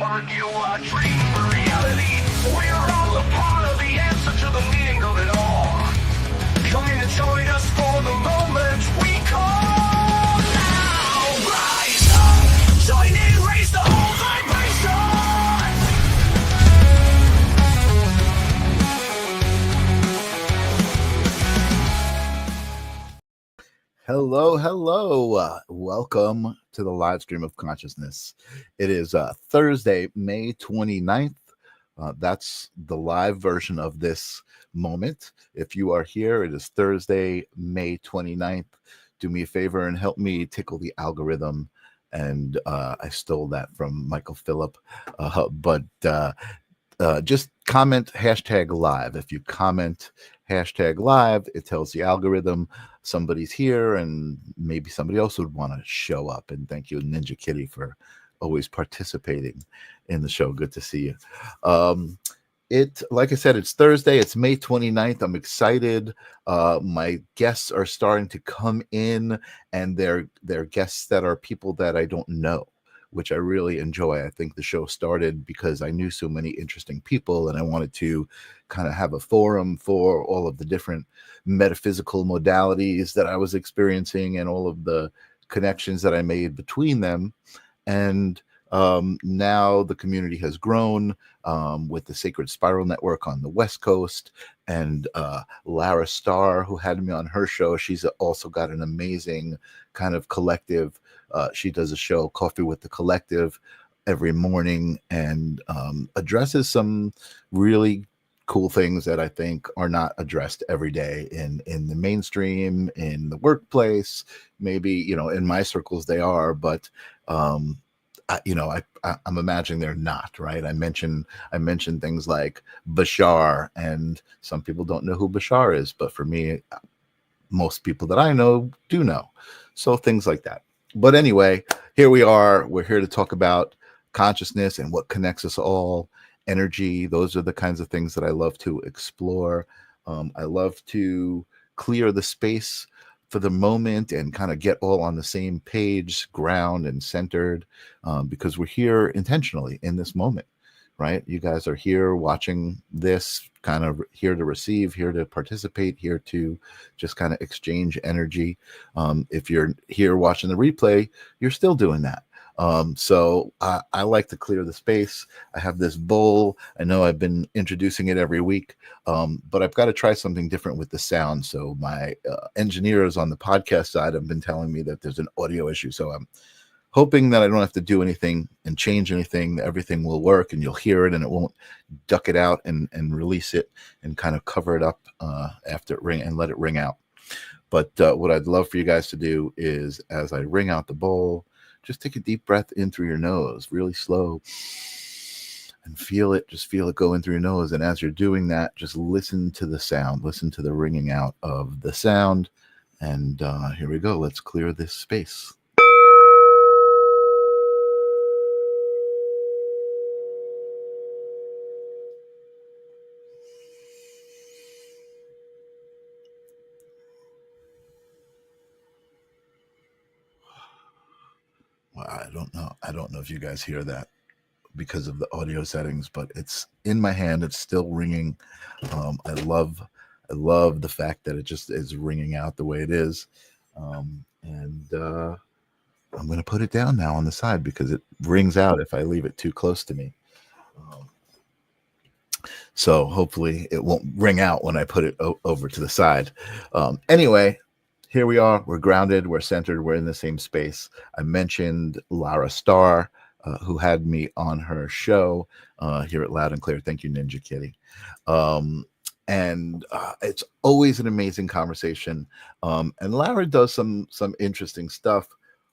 Aren't you a dream for reality? We're all a part of the answer to the meaning of it all. Come in and join us for the moment we call now. Rise up, join in, raise the whole vibration. Hello, hello. Welcome to the Livestream of Consciousness. It is Thursday, May 29th. That's the live version of this moment. If you are here, it is Thursday, May 29th. Do me a favor and help me tickle the algorithm. And I stole that from Michael Phillip. But just comment hashtag live. If you comment hashtag live, it tells the algorithm somebody's here and maybe somebody else would want to show up. And thank you, Ninja Kitty, for always participating in the show. Good to see you. Like I said, it's Thursday. It's May 29th. I'm excited. My guests are starting to come in, and they're guests that are people that I don't know, which I really enjoy. I think the show started because I knew so many interesting people, and I wanted to kind of have a forum for all of the different metaphysical modalities that I was experiencing and all of the connections that I made between them. And now the community has grown with the Sacred Spiral Network on the West Coast, and Lara Starr, who had me on her show, she's also got an amazing kind of collective. She does a show, Coffee with the Collective, every morning, and addresses some really cool things that I think are not addressed every day in the mainstream, in the workplace. Maybe, in my circles they are, but I'm imagining they're not, right? I mentioned things like Bashar, and some people don't know who Bashar is, but for me, most people that I know do know. So things like that. But anyway, here we are. We're here to talk about consciousness and what connects us all. Energy. Those are the kinds of things that I love to explore. I love to clear the space for the moment and kind of get all on the same page, ground and centered, because we're here intentionally in this moment, right? You guys are here watching this, kind of here to receive, here to participate, here to just kind of exchange energy. If you're here watching the replay, you're still doing that. So I like to clear the space. I have this bowl. I know I've been introducing it every week, but I've got to try something different with the sound. So my engineers on the podcast side have been telling me that there's an audio issue. So I'm hoping that I don't have to do anything and change anything. Everything will work and you'll hear it, and it won't duck it out and release it and kind of cover it up after it ring and let it ring out. But what I'd love for you guys to do is, as I ring out the bowl, just take a deep breath in through your nose, really slow, and feel it. Just feel it go in through your nose. And as you're doing that, just listen to the sound, listen to the ringing out of the sound. And here we go. Let's clear this space. Well, I don't know if you guys hear that because of the audio settings, but it's in my hand. It's still ringing. I love the fact that it just is ringing out the way it is. And I'm going to put it down now on the side because it rings out if I leave it too close to me. So hopefully it won't ring out when I put it over to the side. Anyway, here we are. We're grounded. We're centered. We're in the same space. I mentioned Lara Starr, who had me on her show here at Loud and Clear. Thank you, Ninja Kitty. And it's always an amazing conversation. And Lara does some interesting stuff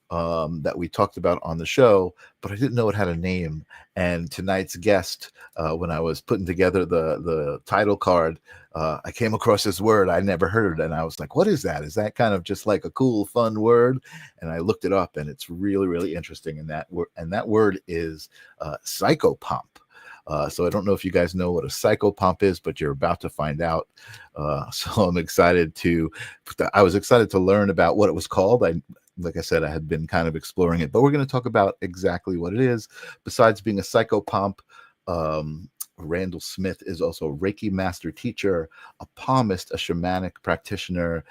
that we talked about on the show, but I didn't know it had a name. And tonight's guest, when I was putting together the title card, I came across this word I never heard, and I was like, what is that? Is that kind of just like a cool, fun word? And I looked it up, and it's really, really interesting. And that word is psychopomp. So I don't know if you guys know what a psychopomp is, but you're about to find out. So I was excited to learn about what it was called. like I said, I had been kind of exploring it, but we're going to talk about exactly what it is. Besides being a psychopomp, Randall Smith is also a Reiki Master teacher, a palmist, a shamanic practitioner,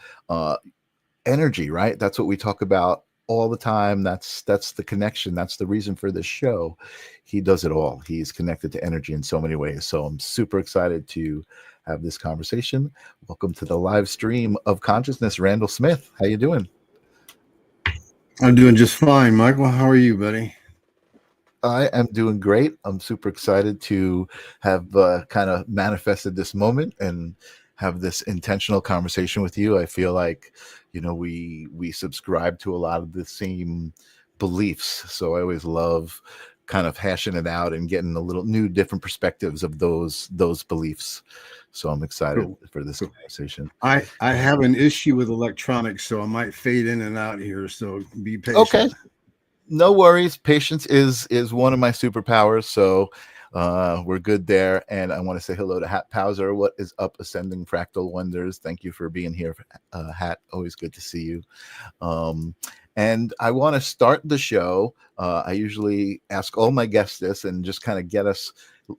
energy, right? That's what we talk about all the time. That's the connection. That's the reason for this show. He does it all. He's connected to energy in so many ways. So I'm super excited to have this conversation. Welcome to the live stream of consciousness, Randall Smith. How you doing? I'm doing just fine, Michael. How are you, buddy? I am doing great. I'm super excited to have kind of manifested this moment and have this intentional conversation with you. I feel like, we subscribe to a lot of the same beliefs. So I always love kind of hashing it out and getting a little new, different perspectives of those beliefs. So I'm excited for this conversation. I have an issue with electronics, so I might fade in and out here. So be patient. Okay. No worries. Patience is one of my superpowers. So we're good there. And I want to say hello to Hat Powser. What is up, Ascending Fractal Wonders? Thank you for being here, Hat. Always good to see you. And I want to start the show. I usually ask all my guests this and just kind of get us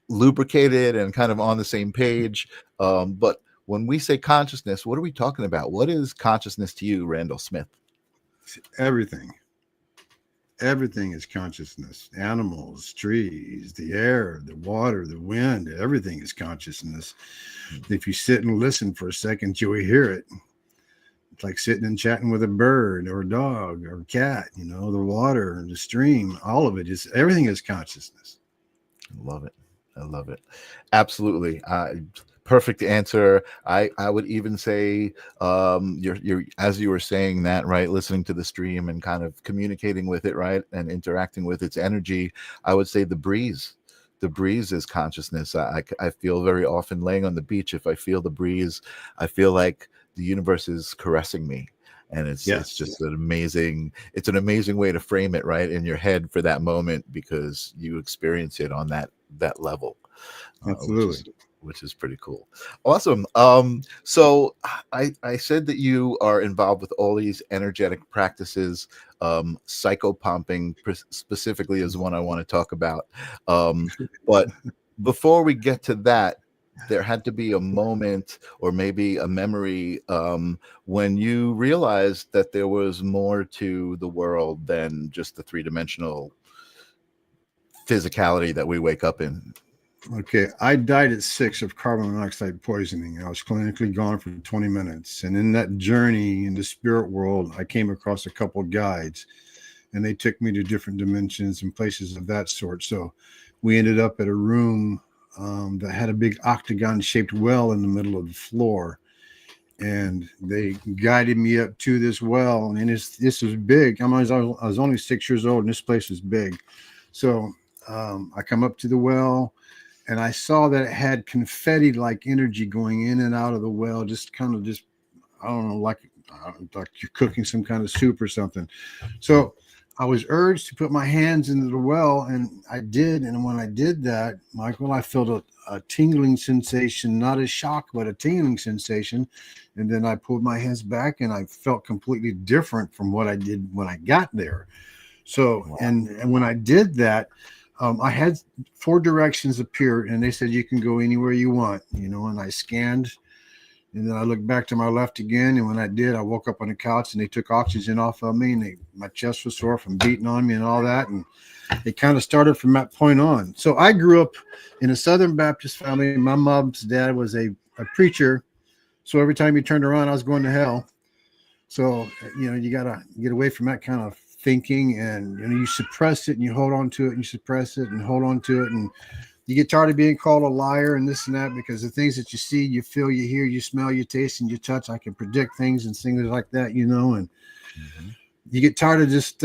lubricated and kind of on the same page. But when we say consciousness, what are we talking about? What is consciousness to you, Randall Smith? Everything is consciousness. Animals, trees, the air, the water, the wind, everything is consciousness. If you sit and listen for a second, you'll hear it. It's like sitting and chatting with a bird or a dog or a cat, the water, the stream, all of it is, everything is consciousness. I love it. Absolutely. Perfect answer. I would even say you're as you were saying that, right, listening to the stream and kind of communicating with it, right, and interacting with its energy, I would say the breeze is consciousness. I feel very often laying on the beach, if I feel the breeze, I feel like the universe is caressing me. And it's just an amazing way to frame it, right, in your head for that moment, because you experience it on that level. Absolutely. Which is pretty cool. Awesome. So I said that you are involved with all these energetic practices. Psychopomping specifically is one I want to talk about. But before we get to that, there had to be a moment or maybe a memory when you realized that there was more to the world than just the three-dimensional physicality that we wake up in. Okay, I died at 6 of carbon monoxide poisoning. I was clinically gone for 20 minutes. And in that journey in the spirit world, I came across a couple of guides, and they took me to different dimensions and places of that sort. So we ended up at a room that had a big octagon-shaped well in the middle of the floor. And they guided me up to this well. And this was big. I was only 6 years old, and this place was big. So I come up to the well, and I saw that it had confetti-like energy going in and out of the well, I don't know, like you're cooking some kind of soup or something. So I was urged to put my hands into the well, and I did. And when I did that, Michael, I felt a tingling sensation, not a shock, but a tingling sensation. And then I pulled my hands back, and I felt completely different from what I did when I got there. So, wow. And when I did that, I had 4 directions appear, and they said, you can go anywhere you want, and I scanned, and then I looked back to my left again. And when I did, I woke up on the couch, and they took oxygen off of me, and my chest was sore from beating on me and all that. And it kind of started from that point on. So I grew up in a Southern Baptist family. My mom's dad was a preacher. So every time you turned around, I was going to hell. So, you got to get away from that kind of thinking, and you suppress it and you hold on to it, and you suppress it and hold on to it, and you get tired of being called a liar and this and that, because the things that you see, you feel, you hear, you smell, you taste, and you touch, I can predict things and things like that, and you get tired of just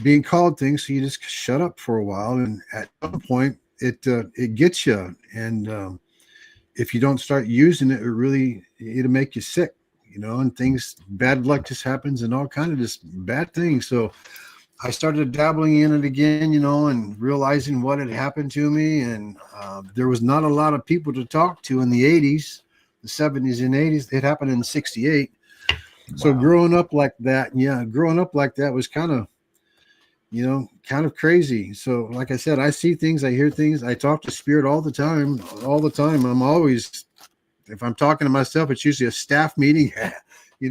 being called things, so you just shut up for a while, and at some point it gets you, and if you don't start using it, it'll make you sick. And things, bad luck just happens, and all kind of just bad things. So I started dabbling in it again, and realizing what had happened to me. And there was not a lot of people to talk to in the 80s, the 70s and 80s. It happened in 68. So Wow. growing up like that, growing up like that was kind of, kind of crazy. So like I said, I see things, I hear things, I talk to spirit all the time. I'm always, if I'm talking to myself, it's usually a staff meeting,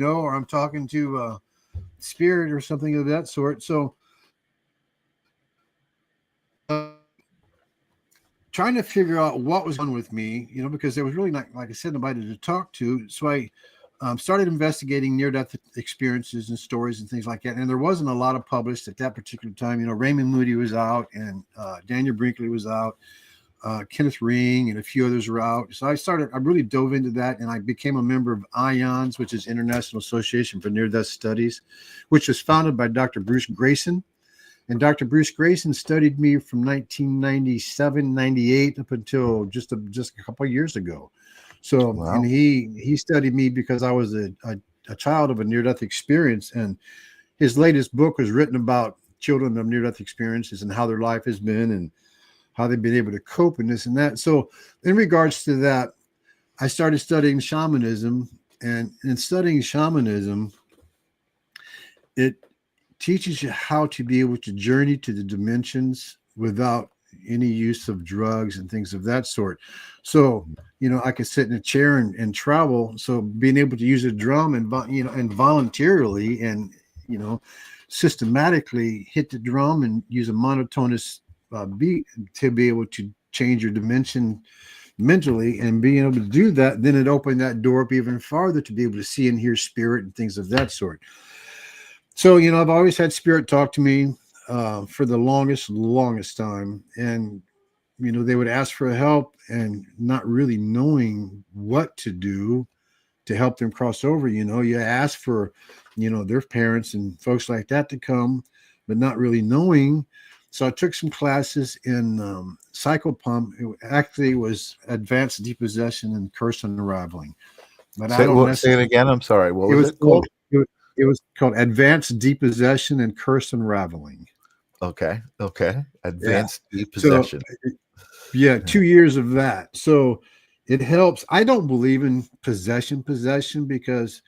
or I'm talking to spirit or something of that sort. So trying to figure out what was on with me, because there was really not, like I said, nobody to talk to. So I started investigating near-death experiences and stories and things like that. And there wasn't a lot of published at that particular time. Raymond Moody was out, and Daniel Brinkley was out, Kenneth Ring, and a few others were out. So I really dove into that, and I became a member of IONS, which is International Association for Near-Death Studies, which was founded by Dr. Bruce Greyson. And Dr. Bruce Greyson studied me from 1997, 98 up until just a couple of years ago. So, Wow. and he studied me because I was a child of a near-death experience. And his latest book was written about children of near-death experiences and how their life has been and how they've been able to cope and this and that. So in regards to that, I started studying shamanism. And in studying shamanism, it teaches you how to be able to journey to the dimensions without any use of drugs and things of that sort. So, I could sit in a chair and travel. So being able to use a drum and voluntarily and, systematically hit the drum and use a monotonous beat to be able to change your dimension mentally, and being able to do that, then it opened that door up even farther to be able to see and hear spirit and things of that sort. So, I've always had spirit talk to me for the longest time. And, they would ask for help and not really knowing what to do to help them cross over. You ask for, their parents and folks like that to come, but not really knowing. So I took some classes in psychopomp. It actually was advanced depossession and curse unraveling. But Say it again. I'm sorry. What was it called? It was called advanced depossession and curse unraveling. Okay. Advanced depossession. So, 2 years of that. So it helps. I don't believe in possession because,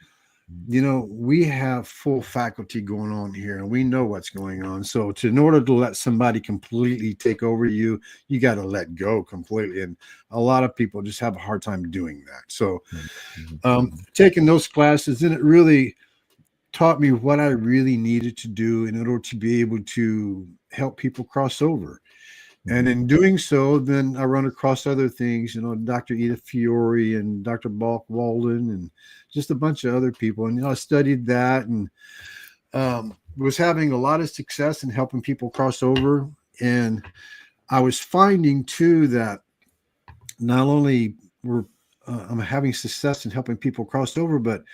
we have full faculty going on here and we know what's going on. So in order to let somebody completely take over you, you got to let go completely. And a lot of people just have a hard time doing that. So taking those classes, then it really taught me what I really needed to do in order to be able to help people cross over. And in doing so, then I run across other things, Dr. Edith Fiore and Dr. Balk Walden and just a bunch of other people. And, I studied that and was having a lot of success in helping people cross over. And I was finding, too, that not only I'm having success in helping people cross over, but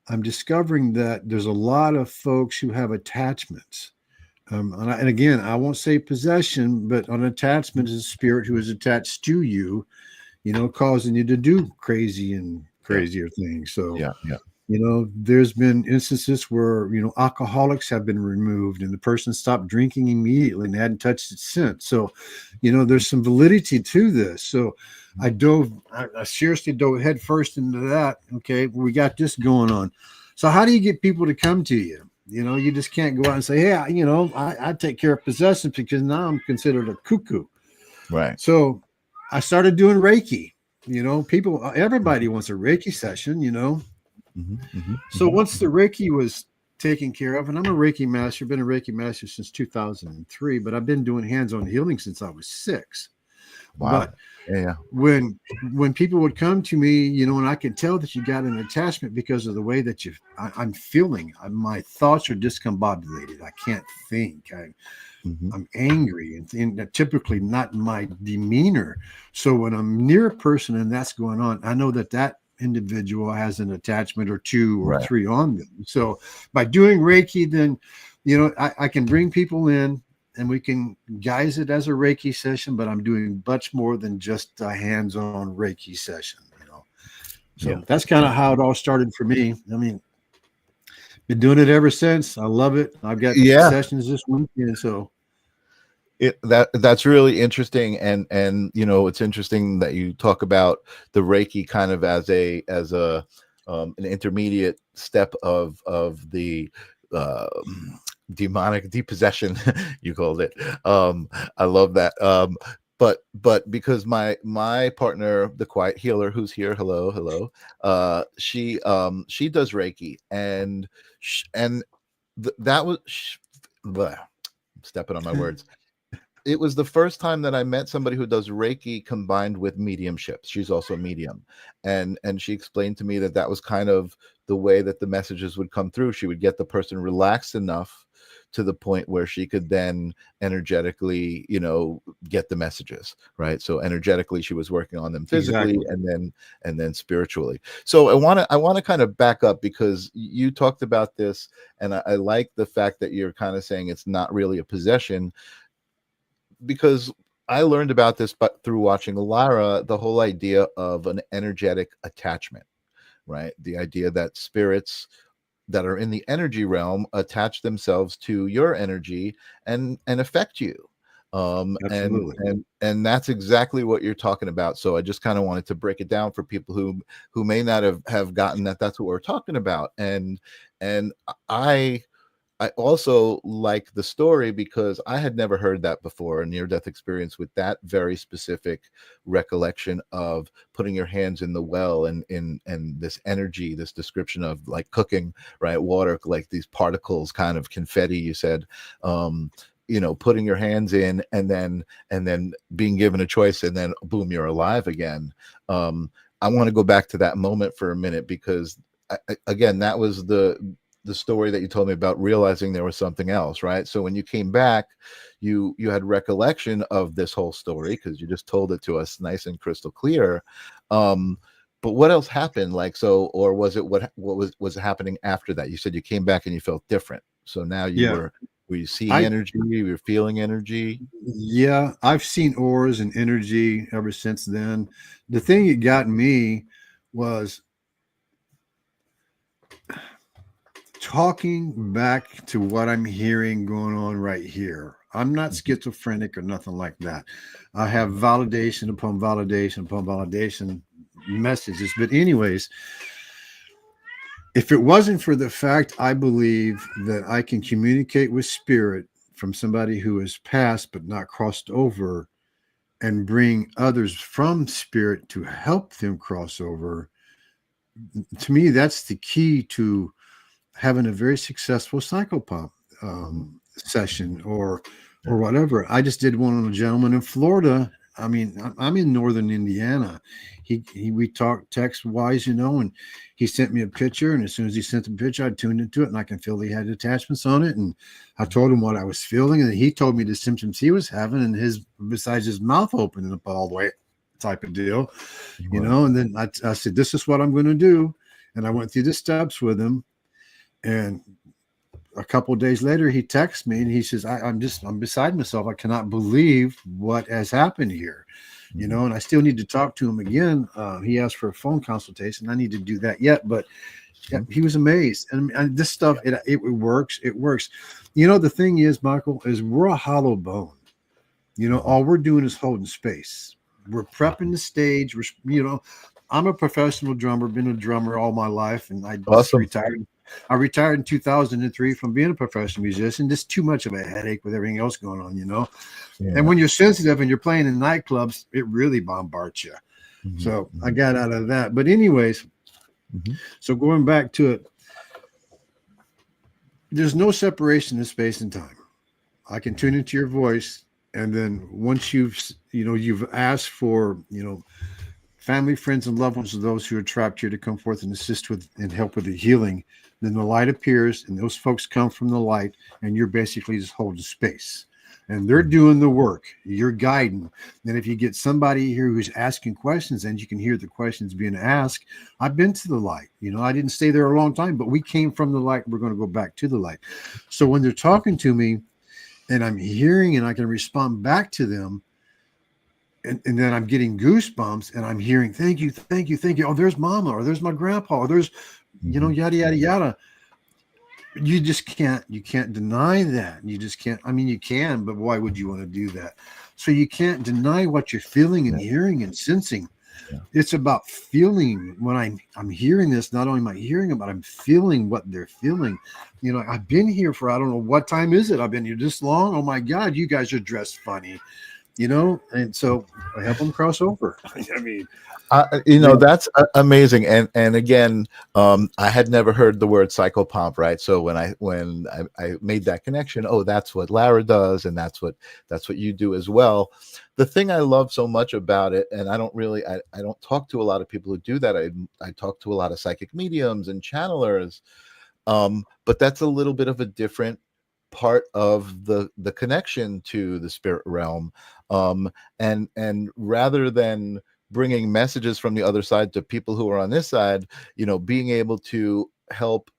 I'm discovering that there's a lot of folks who have attachments. And again, I won't say possession, but an attachment is a spirit who is attached to you, causing you to do crazier things. So, there's been instances where, alcoholics have been removed and the person stopped drinking immediately and hadn't touched it since. So, there's some validity to this. So I seriously dove head first into that. Okay, we got this going on. So how do you get people to come to you? You just can't go out and say, hey, I take care of possessions because now I'm considered a cuckoo. Right. So I started doing Reiki. Everybody wants a Reiki session, So once the Reiki was taken care of, and I'm a Reiki Master, been a Reiki Master since 2003, but I've been doing hands-on healing since I was 6. Wow. But when people would come to me, and I can tell that you got an attachment because of the way that I'm feeling. My thoughts are discombobulated. I can't think. I'm angry and typically not my demeanor. So when I'm near a person and that's going on, I know that individual has an attachment or 2 or 3 on them. So by doing Reiki, then, I can bring people in and we can guise it as a Reiki session, but I'm doing much more than just a hands-on Reiki session, So that's kind of how it all started for me. I mean, been doing it ever since. I love it. I've got sessions this weekend, so. That's really interesting, and it's interesting that you talk about the Reiki kind of as a an intermediate step of the uh, demonic depossession, you called it. I love that. But because my partner, the quiet healer, who's here, hello, she does Reiki, and that was bleh, I'm stepping on my words. It was the first time that I met somebody who does Reiki combined with mediumship. She's also a medium, and she explained to me that that was kind of the way that the messages would come through. She would get the person relaxed enough to the point where she could then energetically, get the messages, right? So energetically, she was working on them physically, Exactly. and then spiritually. So I want to kind of back up, because you talked about this, and I like the fact that you're kind of saying it's not really a possession, because I learned about this but through watching Lara, the whole idea of an energetic attachment, right? The idea that spirits that are in the energy realm attach themselves to your energy and affect you. Absolutely. And that's exactly what you're talking about. So I just kind of wanted to break it down for people who may not have gotten that that's what we're talking about. And I I also like the story because I had never heard that before, a near-death experience with that very specific recollection of putting your hands in the well, and this energy, this description of like cooking, right? Water, like these particles, kind of confetti, you said, putting your hands in, and then being given a choice, and then boom, you're alive again. I want to go back to that moment for a minute, because again, that was the story that you told me about realizing there was something else, right? So when you came back, you had recollection of this whole story because you just told it to us nice and crystal clear. But what else happened? Like, so, or was it what was happening after that? You said you came back and you felt different. So now Yeah. were you seeing I energy? You were feeling energy? Yeah, I've seen auras and energy ever since then. The thing that got me was talking back to what I'm hearing going on right here. I'm not schizophrenic or nothing like that. I have validation upon validation upon validation messages. But anyways, if it wasn't for the fact I believe that I can communicate with spirit from somebody who has passed but not crossed over, and bring others from spirit to help them cross over, to me, that's the key to having a very successful psychopomp session or whatever. I just did one on a gentleman in Florida. I mean, I'm in northern Indiana. We talked text wise, and he sent me a picture, and as soon as he sent the picture, I tuned into it, and I can feel he had attachments on it, and I told him what I was feeling, and he told me the symptoms he was having, and besides his mouth opening up all the way type of deal, and then I said, this is what I'm going to do, and I went through the steps with him, and a couple of days later, he texts me and he says, I'm beside myself. I cannot believe what has happened here, and I still need to talk to him again. He asked for a phone consultation. I need to do that yet, but yeah, he was amazed. And this stuff, it works. It works. The thing is, Michael, is we're a hollow bone. All we're doing is holding space. We're prepping the stage. I'm a professional drummer, been a drummer all my life, and I just retired. I retired in 2003 from being a professional musician. Just too much of a headache with everything else going on, Yeah. And when you're sensitive and you're playing in nightclubs, it really bombards you. So I got out of that. But anyways, so going back to it, there's no separation in space and time. I can tune into your voice, and then once you've asked for, family, friends, and loved ones of those who are trapped here to come forth and assist with and help with the healing, then the light appears, and those folks come from the light, and you're basically just holding space. And they're doing the work. You're guiding. Then if you get somebody here who's asking questions, and you can hear the questions being asked, I've been to the light. I didn't stay there a long time, but we came from the light. We're going to go back to the light. So when they're talking to me, and I'm hearing, and I can respond back to them, and then I'm getting goosebumps, and I'm hearing, thank you, thank you, thank you. Oh, there's mama, or there's my grandpa, or there's, yada, yada, yada. You just can't deny that. You just can't. I mean, you can, but why would you want to do that? So you can't deny what you're feeling and hearing and sensing. Yeah. It's about feeling. When I'm hearing this, not only am I hearing it, but I'm feeling what they're feeling. You know, I've been here for, I don't know what time is it. I've been here this long. Oh my God, you guys are dressed funny, you know? And so I help them cross over. I mean, you know, that's amazing. And again, I had never heard the word psychopomp, right? So when I made that connection, oh, that's what Lara does, and that's what you do as well. The thing I love so much about it, and I don't talk to a lot of people who do that. I talk to a lot of psychic mediums and channelers, but that's a little bit of a different part of the connection to the spirit realm, and rather than bringing messages from the other side to people who are on this side, you know, being able to help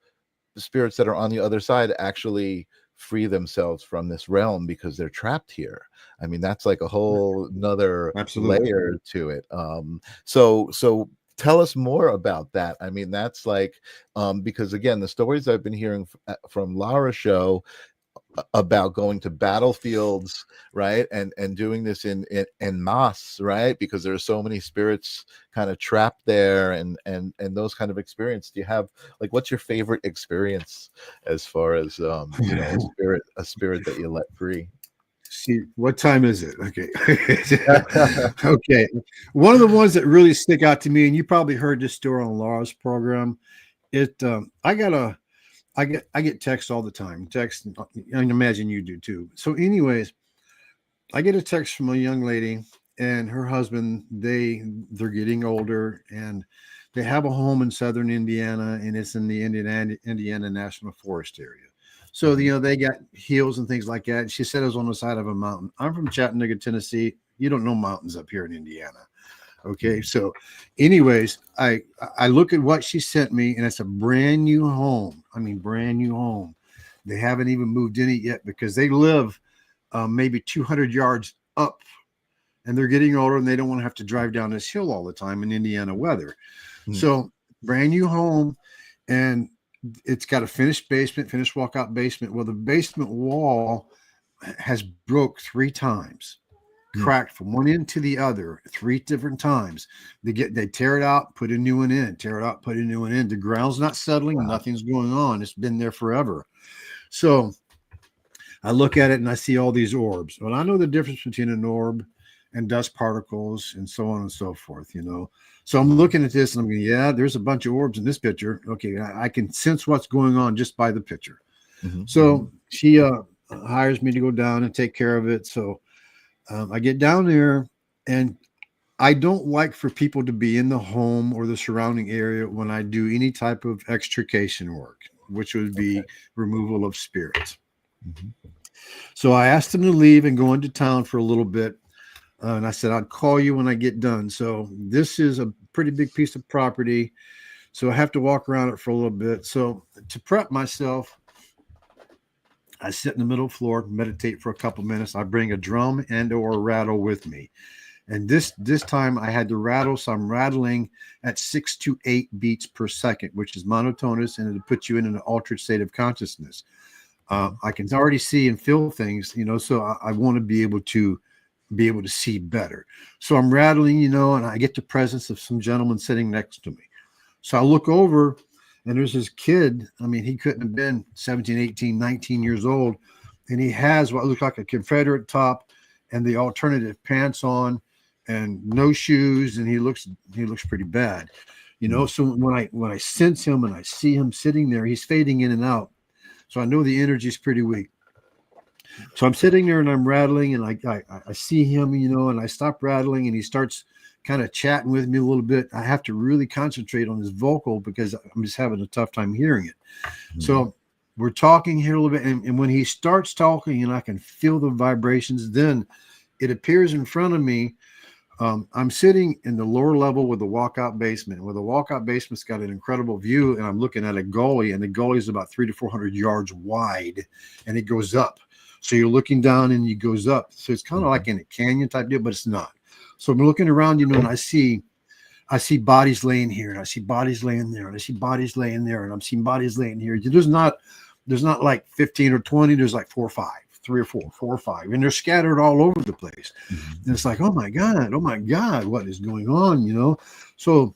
the spirits that are on the other side actually free themselves from this realm because they're trapped here. I mean, that's like a whole another layer to it. So tell us more about that. I mean, that's like, because again, the stories I've been hearing from Lara's show about going to battlefields, right, and doing this in mass, right, because there are so many spirits kind of trapped there, and those kind of experience. Do you have, like, what's your favorite experience as far as you know, a spirit that you let free? See, what time is it? Okay. Okay. One of the ones that really stick out to me, and you probably heard this story on Laura's program, I get texts all the time. Text, I imagine you do too. So, anyways, I get a text from a young lady and her husband. They're getting older, and they have a home in southern Indiana, and it's in the Indiana National Forest area. So, you know, they got hills and things like that. And she said it was on the side of a mountain. I'm from Chattanooga, Tennessee. You don't know mountains up here in Indiana. Okay. So anyways, I look at what she sent me, and it's a brand new home. I mean, brand new home. They haven't even moved in it yet because they live maybe 200 yards up, and they're getting older, and they don't want to have to drive down this hill all the time in Indiana weather. So brand new home, and it's got a finished basement, finished walkout basement. Well, the basement wall has broke 3 times. Cracked from one end to the other 3 different times. They tear it out, put a new one in, tear it out, put a new one in. The ground's not settling, nothing's going on. It's been there forever. So I look at it and I see all these orbs. Well, I know the difference between an orb and dust particles and so on and so forth, you know. So I'm looking at this and I'm going, yeah, there's a bunch of orbs in this picture. Okay, I can sense what's going on just by the picture. So she hires me to go down and take care of it. So I get down there, and I don't like for people to be in the home or the surrounding area when I do any type of extrication work, which would be removal of spirits. So I asked them to leave and go into town for a little bit. And I said, I'd call you when I get done. So this is a pretty big piece of property. So I have to walk around it for a little bit. So to prep myself, I sit in the middle floor, meditate for a couple minutes. I bring a drum and or a rattle with me. And this time I had to rattle. So I'm rattling at 6 to 8 beats per second, which is monotonous, and it'll put you in an altered state of consciousness. I can already see and feel things, you know, so I want to be able to see better. So I'm rattling, you know, and I get the presence of some gentleman sitting next to me. So I look over, and there's this kid. I mean, he couldn't have been 17, 18, 19 years old. And he has what looks like a Confederate top and the alternative pants on and no shoes. And he looks pretty bad, you know? So when I sense him and I see him sitting there, he's fading in and out. So I know the energy is pretty weak. So I'm sitting there and I'm rattling, and I see him, you know, and I stop rattling, and he starts kind of chatting with me a little bit. I have to really concentrate on his vocal because I'm just having a tough time hearing it. So we're talking here a little bit, and when he starts talking and I can feel the vibrations, then it appears in front of me. I'm sitting in the lower level with the walkout basement. Where the walkout basement's got an incredible view, and I'm looking at a gully, and the gully is about 300 to 400 yards wide, and it goes up. So you're looking down and it goes up. So it's kind of like in a canyon type deal, but it's not. So I'm looking around, you know, and I see bodies laying here, and I see bodies laying there, and I see bodies laying there, and I'm seeing bodies laying here. There's not like 15 or 20. There's like 4 or 5, 3 or 4 or 5, and they're scattered all over the place. Mhm. And it's like, oh my God, what is going on? You know? So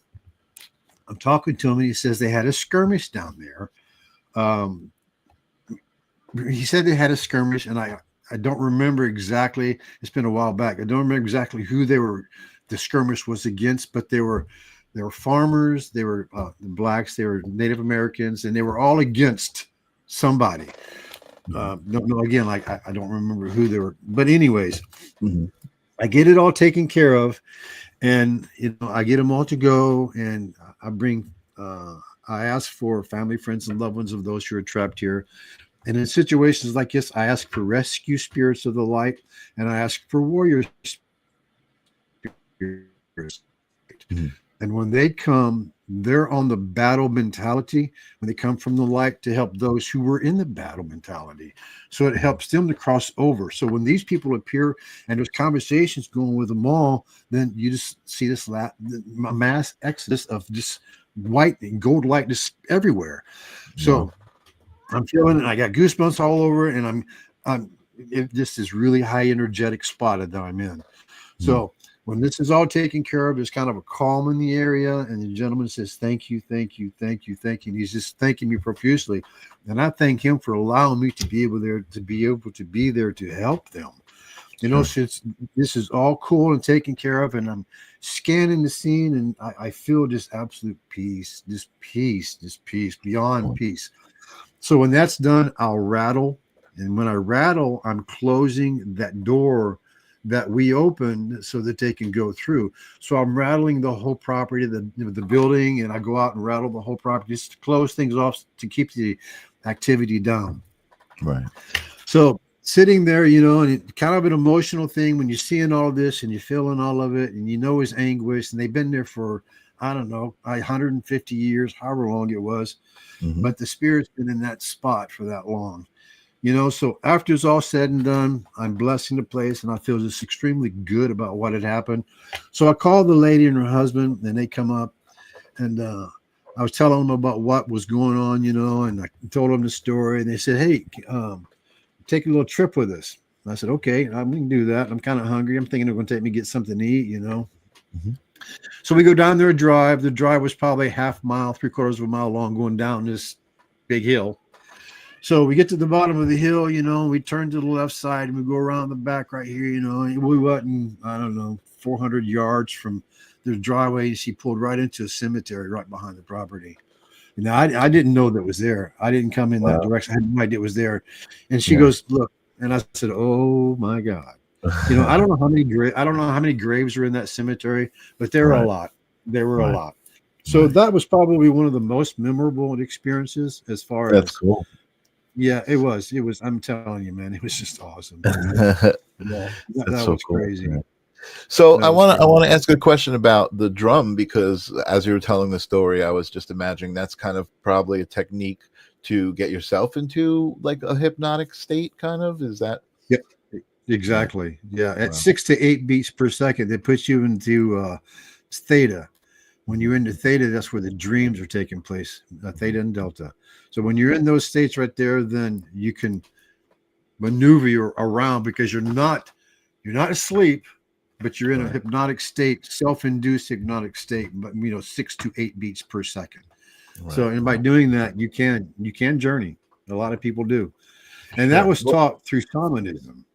I'm talking to him, and he says they had a skirmish down there. He said they had a skirmish, and I don't remember exactly. It's been a while back. I don't remember exactly who the skirmish was against, but they were farmers, they were blacks, they were Native Americans, and they were all against somebody. No, again, like I don't remember who they were, but anyways, I get it all taken care of, and I get them all to go, and I bring. I ask for family, friends, and loved ones of those who are trapped here. And in situations like this, I ask for rescue spirits of the light, and I ask for warrior spirits. And when they come, they're on the battle mentality. When they come from the light to help those who were in the battle mentality, so it helps them to cross over. So when these people appear and there's conversations going with them all, then you just see this mass exodus of just white and gold light just everywhere. So I'm feeling it. I got goosebumps all over, and this is really high energetic spot that I'm in. So when this is all taken care of, there's kind of a calm in the area, and the gentleman says, "Thank you, thank you, thank you, thank you." And he's just thanking me profusely, and I thank him for allowing me to be able to be there to help them. Since this is all cool and taken care of, and I'm scanning the scene, and I feel just absolute peace, just peace beyond peace. So when that's done, I'll rattle. And when I rattle, I'm closing that door that we opened so that they can go through. So I'm rattling the whole property, the building, and I go out and rattle the whole property just to close things off to keep the activity down. Right. So sitting there, and it's kind of an emotional thing when you're seeing all this and you're feeling all of it, and his anguish, and they've been there for, I don't know, 150 years, however long it was. But the spirit's been in that spot for that long, so after it's all said and done, I'm blessing the place, and I feel just extremely good about what had happened. So I called the lady and her husband, and they come up, and I was telling them about what was going on, and I told them the story, and they said, "Hey, take a little trip with us." And I said, "Okay, I can do that. I'm kind of hungry. I'm thinking they're going to take me to get something to eat, So we go down there a drive. The drive was probably half mile, 3/4 of a mile long, going down this big hill. So we get to the bottom of the hill, we turn to the left side, and we go around the back right here, and we went, I don't know, 400 yards from the driveway. And she pulled right into a cemetery right behind the property. Now, I didn't know that was there. I didn't come in that direction. I had no idea it was there. And she goes, "Look," and I said, "Oh my God." I don't know how many graves are in that cemetery, but there were a lot. There were a lot. So that was probably one of the most memorable experiences as far as. That's cool. Yeah, it was. I'm telling you, man, it was just awesome. That so was cool, crazy. man. So That I was want to ask a question about the drum, because as you were telling the story, I was just imagining that's kind of probably a technique to get yourself into like a hypnotic state, kind of. Is that? Yep, exactly. Yeah, at 6 to 8 beats per second, it puts you into theta. When you're into theta, that's where the dreams are taking place, theta and delta. So when you're in those states right there, then you can maneuver around, because you're not asleep, but you're in a hypnotic state, self-induced hypnotic state, but 6 to 8 beats per second. So, and by doing that, you can journey. A lot of people do, and that was taught through shamanism.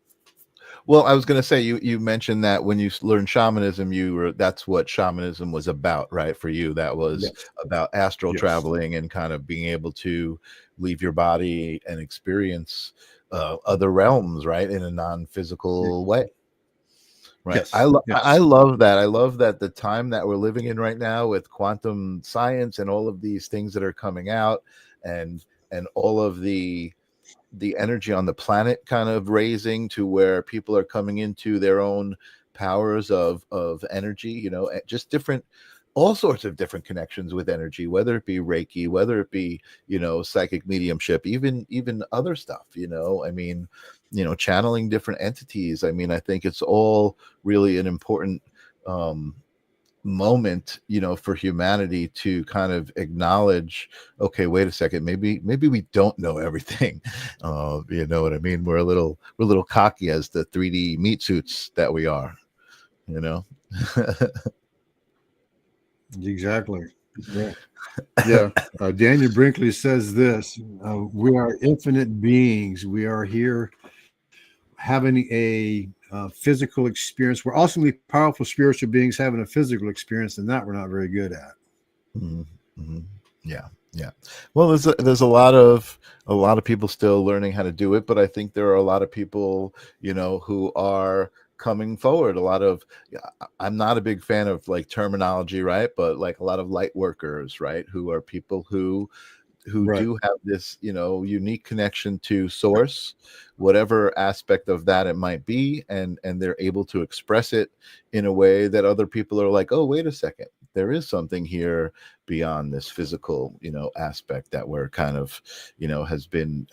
Well, I was going to say, you mentioned that when you learned shamanism, that's what shamanism was about, right? For you, that was about astral traveling and kind of being able to leave your body and experience other realms, right, in a non-physical way. Right. Yes. I love that. I love that the time that we're living in right now with quantum science and all of these things that are coming out, and all of the energy on the planet kind of raising to where people are coming into their own powers of energy, just all sorts of different connections with energy, whether it be Reiki, whether it be, psychic mediumship, even other stuff, channeling different entities. I mean, I think it's all really an important moment, for humanity to kind of acknowledge, okay, wait a second, maybe we don't know everything. You know what I mean? We're a little cocky as the 3D meat suits that we are, Exactly. Yeah. Yeah. Daniel Brinkley says this: we are infinite beings. We are here having a physical experience. We're ultimately powerful spiritual beings having a physical experience, and that we're not very good at. Mm-hmm. Yeah. Well, there's a lot of people still learning how to do it, but I think there are a lot of people, who are coming forward. I'm not a big fan of like terminology, right? But like a lot of light workers, right? Who are people who Right. do have this, unique connection to source, whatever aspect of that it might be, and they're able to express it in a way that other people are like, oh, wait a second, there is something here beyond this physical, aspect that we're kind of, has been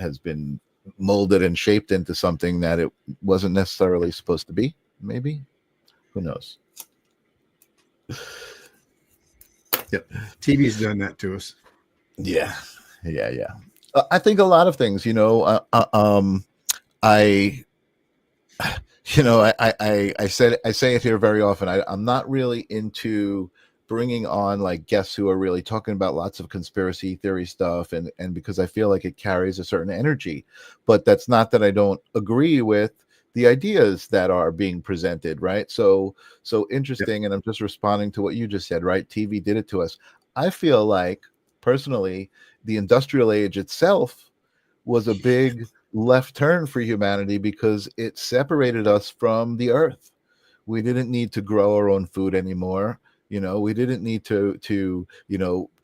molded and shaped into something that it wasn't necessarily supposed to be. Maybe, who knows? Yep. TV's done that to us. Yeah. I think a lot of things, I I say it here very often. I'm not really into bringing on like guests who are really talking about lots of conspiracy theory stuff, and because I feel like it carries a certain energy. But that's not that I don't agree with the ideas that are being presented, right? So interesting. Yep. And I'm just responding to what you just said, right? TV did it to us. I feel like personally the industrial age itself was a big left turn for humanity because it separated us from the earth. We didn't need to grow our own food anymore. We didn't need to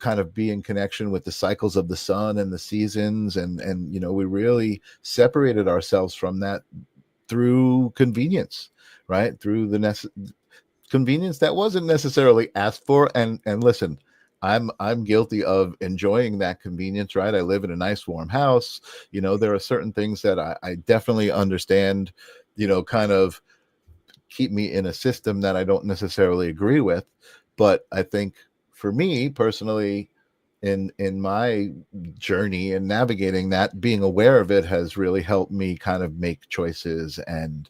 kind of be in connection with the cycles of the sun and the seasons, and we really separated ourselves from that through convenience, right? Through the convenience that wasn't necessarily asked for. And listen, I'm guilty of enjoying that convenience, right? I live in a nice warm house. There are certain things that I definitely understand, kind of keep me in a system that I don't necessarily agree with. But I think for me personally, in my journey and navigating that, being aware of it has really helped me kind of make choices and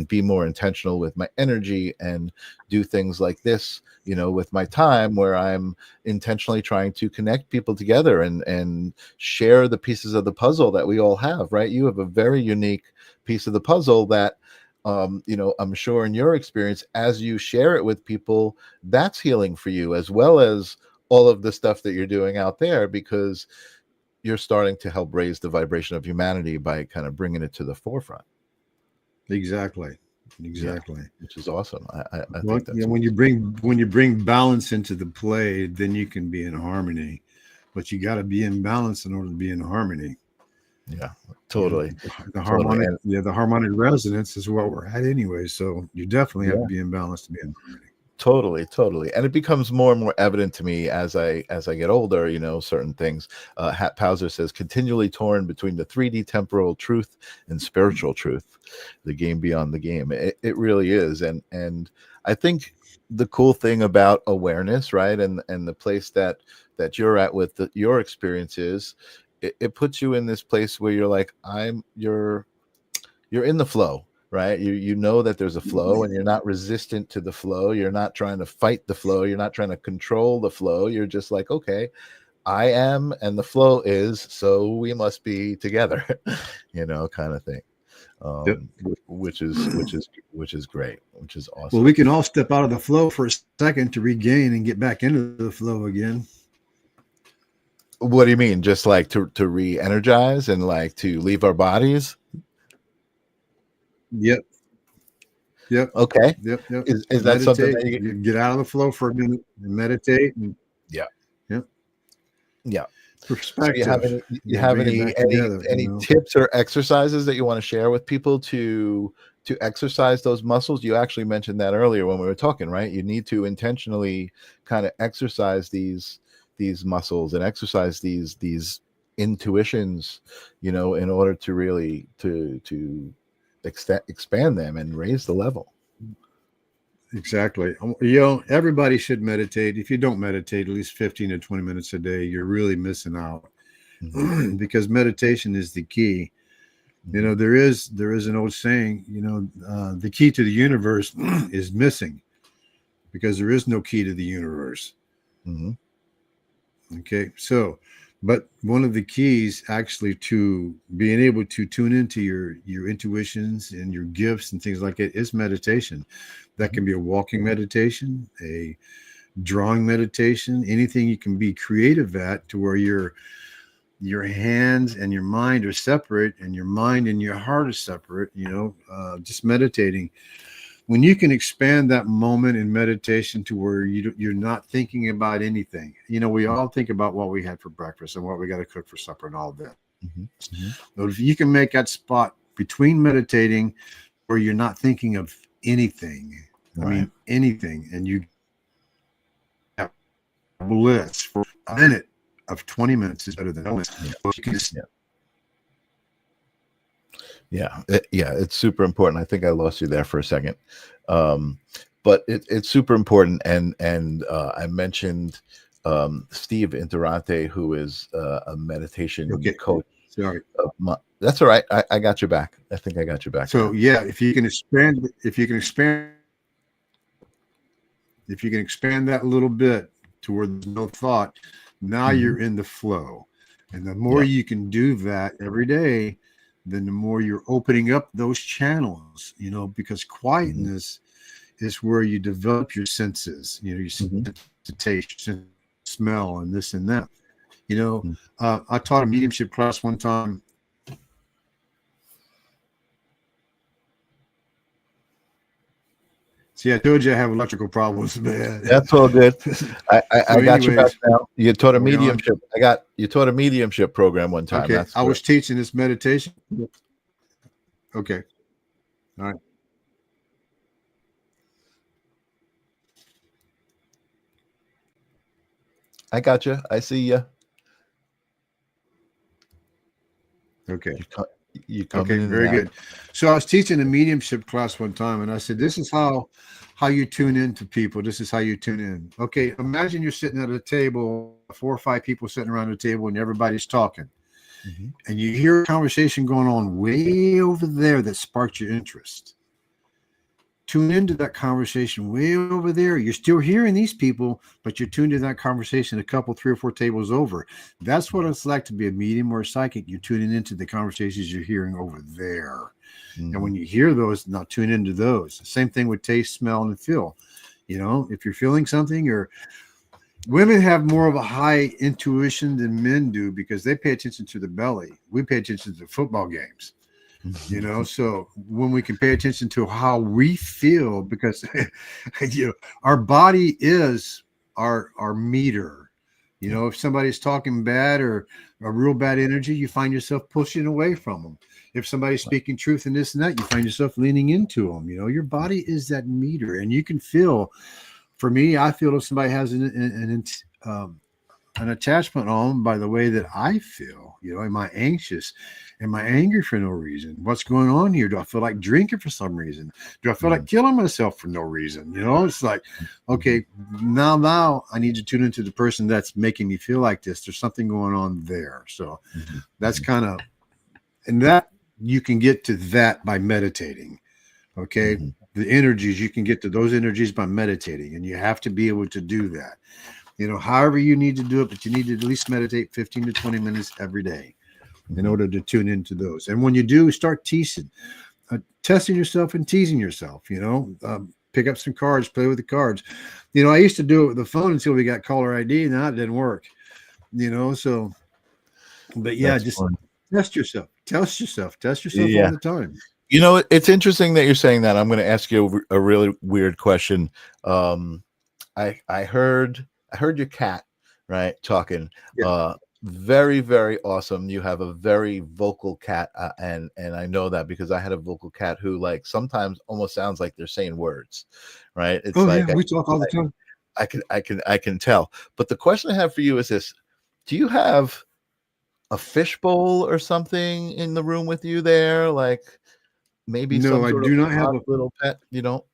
be more intentional with my energy and do things like this, with my time, where I'm intentionally trying to connect people together and share the pieces of the puzzle that we all have, right? You have a very unique piece of the puzzle that I'm sure in your experience, as you share it with people, that's healing for you, as well as all of the stuff that you're doing out there, because you're starting to help raise the vibration of humanity by kind of bringing it to the forefront. Exactly. Yeah, which is awesome. I think that's when you bring balance into the play, then you can be in harmony. But you got to be in balance in order to be in harmony. Yeah, totally. The harmonic, Totally. the harmonic resonance is what we're at anyway. So you definitely have to be in balance to be in harmony. Totally. And it becomes more and more evident to me as I get older, certain things. Hat Pauser says, continually torn between the 3D temporal truth and spiritual truth, the game beyond the game. It really is. And I think the cool thing about awareness, right, and the place that you're at with your experiences, it puts you in this place where you're like, you're in the flow, right? You know that there's a flow, and you're not resistant to the flow. You're not trying to fight the flow. You're not trying to control the flow. You're just like, okay, I am, and the flow is, so we must be together, kind of thing. Yep. Which is great, which is awesome. Well, we can all step out of the flow for a second to regain and get back into the flow again. What do you mean? Just like to re-energize and like to leave our bodies? Yep. Okay. Yep. Is that something that you get out of the flow for a minute and meditate? And, yeah. Perspective. So you have any tips or exercises that you want to share with people to exercise those muscles? You actually mentioned that earlier when we were talking, right? You need to intentionally kind of exercise these muscles and exercise these intuitions, in order to really to expand them and raise the level. Exactly. You know, everybody should meditate. If you don't meditate at least 15 to 20 minutes a day, you're really missing out. Mhm. Because meditation is the key. You know, there is an old saying, you know, the key to the universe is missing because there is no key to the universe. Mhm. Okay. So, but one of the keys actually to being able to tune into your intuitions and your gifts and things like that is meditation. That can be a walking meditation, a drawing meditation, anything you can be creative at to where your hands and your mind are separate and your mind and your heart are separate, you know, just meditating. When you can expand that moment in meditation to where you're not thinking about anything. You know, we all think about what we had for breakfast and what we got to cook for supper and all that. Mhm. Mhm. But if you can make that spot between meditating where you're not thinking of anything, I Right. mean, anything, and you have bliss for a minute of 20 minutes is better than no minutes. Yeah. You can just, Yeah, it's super important. I think I lost you there for a second, but it's super important. And I mentioned Steve Interante, who is a meditation okay, coach. sorry. That's all right. I got your back. I think I got your back. So now. yeah, if you can expand that a little bit to where there's no thought, now Mhm. you're in the flow. And the more Yeah. you can do that every day, then the more you're opening up those channels, you know, because Mhm. quietness is where you develop your senses, you know, your sense Mhm. to taste, sense to smell, and this and that. You know, Mhm. I taught a mediumship class one time. See, I told you I have electrical problems, man. That's all good. So, I got your back anyways, now. You taught a are we on? mediumship. You taught a mediumship program one time. Okay, That's I correct. was teaching this meditation. Okay, all right. I got you. I see you. Okay. You co- you Okay, coming in and very out. good. So I was teaching a mediumship class one time, and I said, "This is how you tune in to people. This is how you tune in." Okay, imagine you're sitting at a table, 4 or 5 people sitting around the table, and everybody's talking, Mhm. and you hear a conversation going on way over there that sparked your interest. Tune into that conversation way over there. You're still hearing these people, but you're tuned to that conversation a couple, 3 or 4 tables over. That's what it's like to be a medium or a psychic. You're tuning into the conversations you're hearing over there. And Mhm. when you hear those, now tune into those. Same thing with taste, smell, and feel. You know, if you're feeling something, or women have more of a high intuition than men do because they pay attention to the belly. We pay attention to football games. You know, so when we can pay attention to how we feel, because you know, our body is our meter. You know, if somebody's talking bad or a real bad energy, you find yourself pushing away from them. If somebody's speaking truth and this and that, you find yourself leaning into them. You know, your body is that meter, and you can feel. For me, I feel if somebody has an attachment on by the way that I feel. You know, am I anxious? Am I angry for no reason? What's going on here? Do I feel like drinking for some reason? Do I feel like Mhm. killing myself for no reason? You know, it's like, okay, now I need to tune into the person that's making me feel like this. There's something going on there. So Mhm. that's kind of, and that you can get to that by meditating. Okay. Mhm. The energies, you can get to those energies by meditating, and you have to be able to do that. You know, however you need to do it, but you need to at least meditate 15 to 20 minutes every day in Mhm. order to tune into those. And when you do, start testing yourself and teasing yourself, you know, pick up some cards, play with the cards. You know, I used to do it with the phone until we got caller ID, and that didn't work, you know, so, but yeah, That's just fun. test yourself all Yeah. the time. You know, it's interesting that you're saying that. I'm going to ask you a really weird question. Um, I heard your cat, right, talking. Yeah. Very, very awesome. You have a very vocal cat, and I know that because I had a vocal cat who, like, sometimes almost sounds like they're saying words, right? It's Oh like yeah, we talk all the time. I can tell. But the question I have for you is this: do you have a fishbowl or something in the room with you there, like maybe No, some I sort of do not have odd little pet? You know?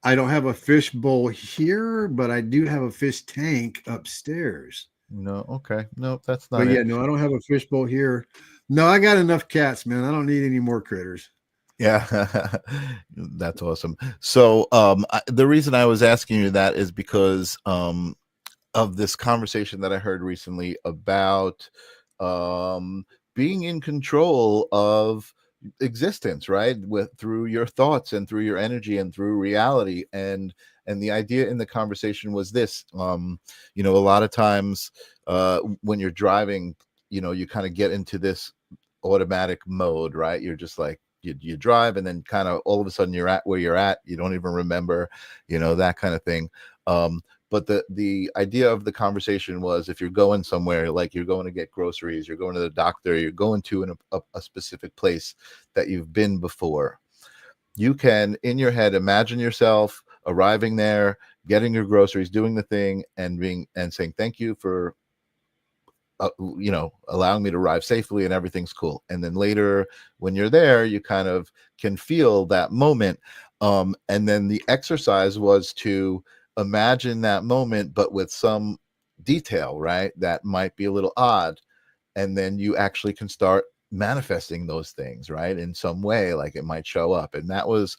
I don't have a fish bowl here, but I do have a fish tank upstairs. No, okay. No, that's not But yeah, it. no, I don't have a fish bowl here. No, I got enough cats, man. I don't need any more critters. Yeah, that's awesome. So, the reason I was asking you that is because of this conversation that I heard recently about being in control of existence, right? Through your thoughts and through your energy and through reality. And the idea in the conversation was this: a lot of times when you're driving, you kind of get into this automatic mode, right? You're just like, you drive, and then kind of all of a sudden you're at where you're at. You don't even remember, that kind of thing. But the idea of the conversation was, if you're going somewhere, like you're going to get groceries, you're going to the doctor, you're going to a specific place that you've been before, you can, in your head, imagine yourself arriving there, getting your groceries, doing the thing, and saying thank you for allowing me to arrive safely, and everything's cool. And then later, when you're there, you kind of can feel that moment. And then the exercise was to imagine that moment, but with some detail, right? That might be a little odd. And then you actually can start manifesting those things, right? In some way, like it might show up. And that was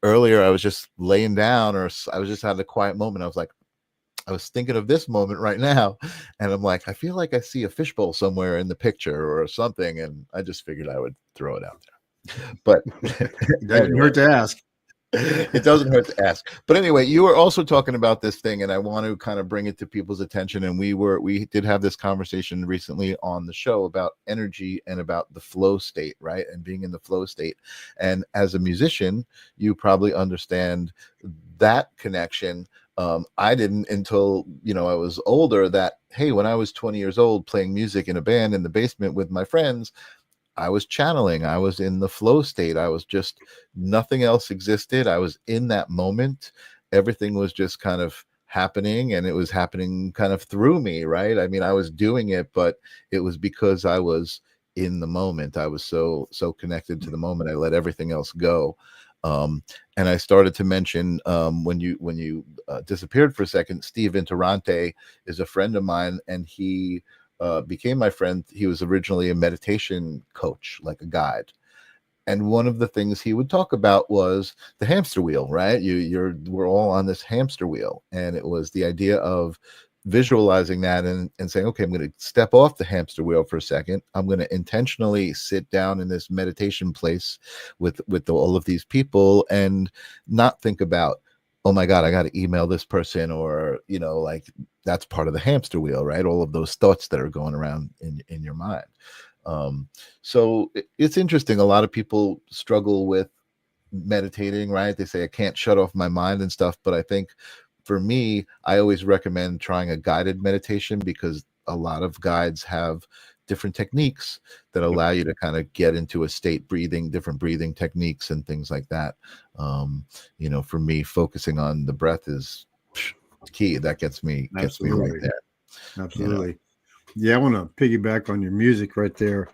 earlier. I was just laying down, or I was just having a quiet moment. I was thinking of this moment right now, and I'm like, I feel like I see a fishbowl somewhere in the picture or something. And I just figured I would throw it out there. But It doesn't hurt to ask. It doesn't hurt to ask. But anyway, you were also talking about this thing, and I want to kind of bring it to people's attention. And we did have this conversation recently on the show about energy and about the flow state, right? And being in the flow state. And as a musician, you probably understand that connection. I didn't until, I was older, that, hey, when I was 20 years old playing music in a band in the basement with my friends, I was channeling. I was in the flow state. I was just, nothing else existed. I was in that moment. Everything was just kind of happening, and it was happening kind of through me, right? I mean, I was doing it, but it was because I was in the moment. I was so connected to the moment. I let everything else go. And I started to mention, when you disappeared for a second, Steve Interrante is a friend of mine, and he became my friend. He was originally a meditation coach, like a guide. And one of the things he would talk about was the hamster wheel, right? We're all on this hamster wheel. And it was the idea of visualizing that and saying, okay, I'm going to step off the hamster wheel for a second. I'm going to intentionally sit down in this meditation place with all of these people, and not think about, oh my God, I got to email this person, or, like, that's part of the hamster wheel, right? All of those thoughts that are going around in your mind. So it's interesting. A lot of people struggle with meditating, right? They say, I can't shut off my mind and stuff. But I think for me, I always recommend trying a guided meditation, because a lot of guides have different techniques that allow you to kind of get into a state, different breathing techniques and things like that. For me, focusing on the breath is key. That gets me right there. Absolutely. Yeah, I want to piggyback on your music right there.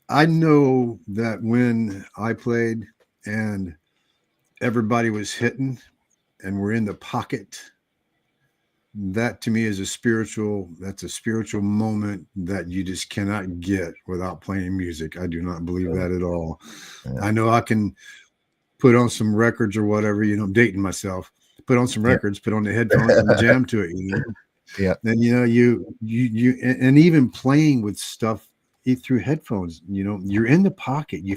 I know that when I played and everybody was hitting and we're in the pocket, that to me is that's a spiritual moment that you just cannot get without playing music. I do not believe that at all. Yeah. I know I can put on some records or whatever, I'm dating myself, put on some records, put on the headphones and jam to it, Yeah. Then, you and even playing with stuff through headphones, you're in the pocket. You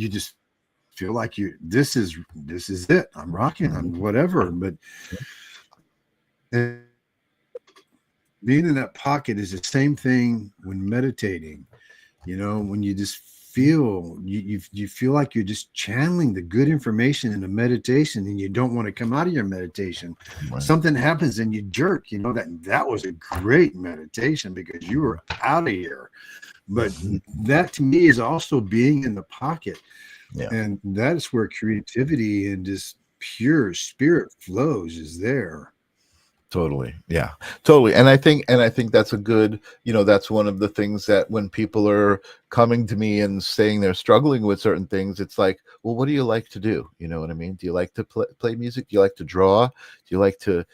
just feel like this is it. I'm rocking, I'm whatever. But being in that pocket is the same thing when meditating, when you just feel, you feel like you're just channeling the good information in the meditation, and you don't want to come out of your meditation. Right. Something happens and you jerk, that was a great meditation because you were out of here. But that to me is also being in the pocket. Yeah. And that is where creativity and just pure spirit flows is there. Totally. Yeah, totally. And I think that's a good, that's one of the things that when people are coming to me and saying they're struggling with certain things, it's like, well, what do you like to do? You know what I mean? Do you like to play music? Do you like to draw? Do you like to,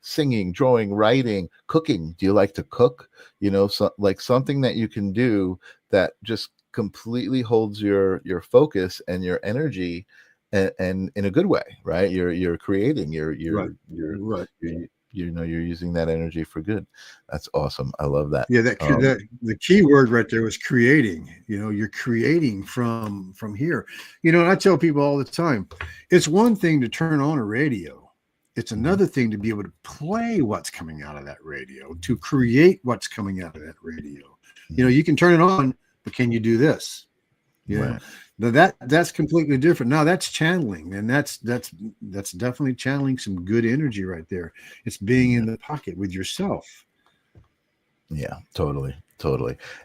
singing, drawing, writing, cooking? Do you like to cook? So like something that you can do that just completely holds your focus and your energy, and in a good way, right? You're creating, Right. Right. you're using that energy for good. That's awesome. I love that. Yeah, that the key word right there was creating. You're creating from here. And I tell people all the time, it's one thing to turn on a radio. It's another thing to be able to play what's coming out of that radio, to create what's coming out of that radio. You can turn it on, but can you do this? Right. Now that's completely different. Now that's channeling, and that's definitely channeling some good energy right there. It's being in the pocket with yourself. Yeah, totally.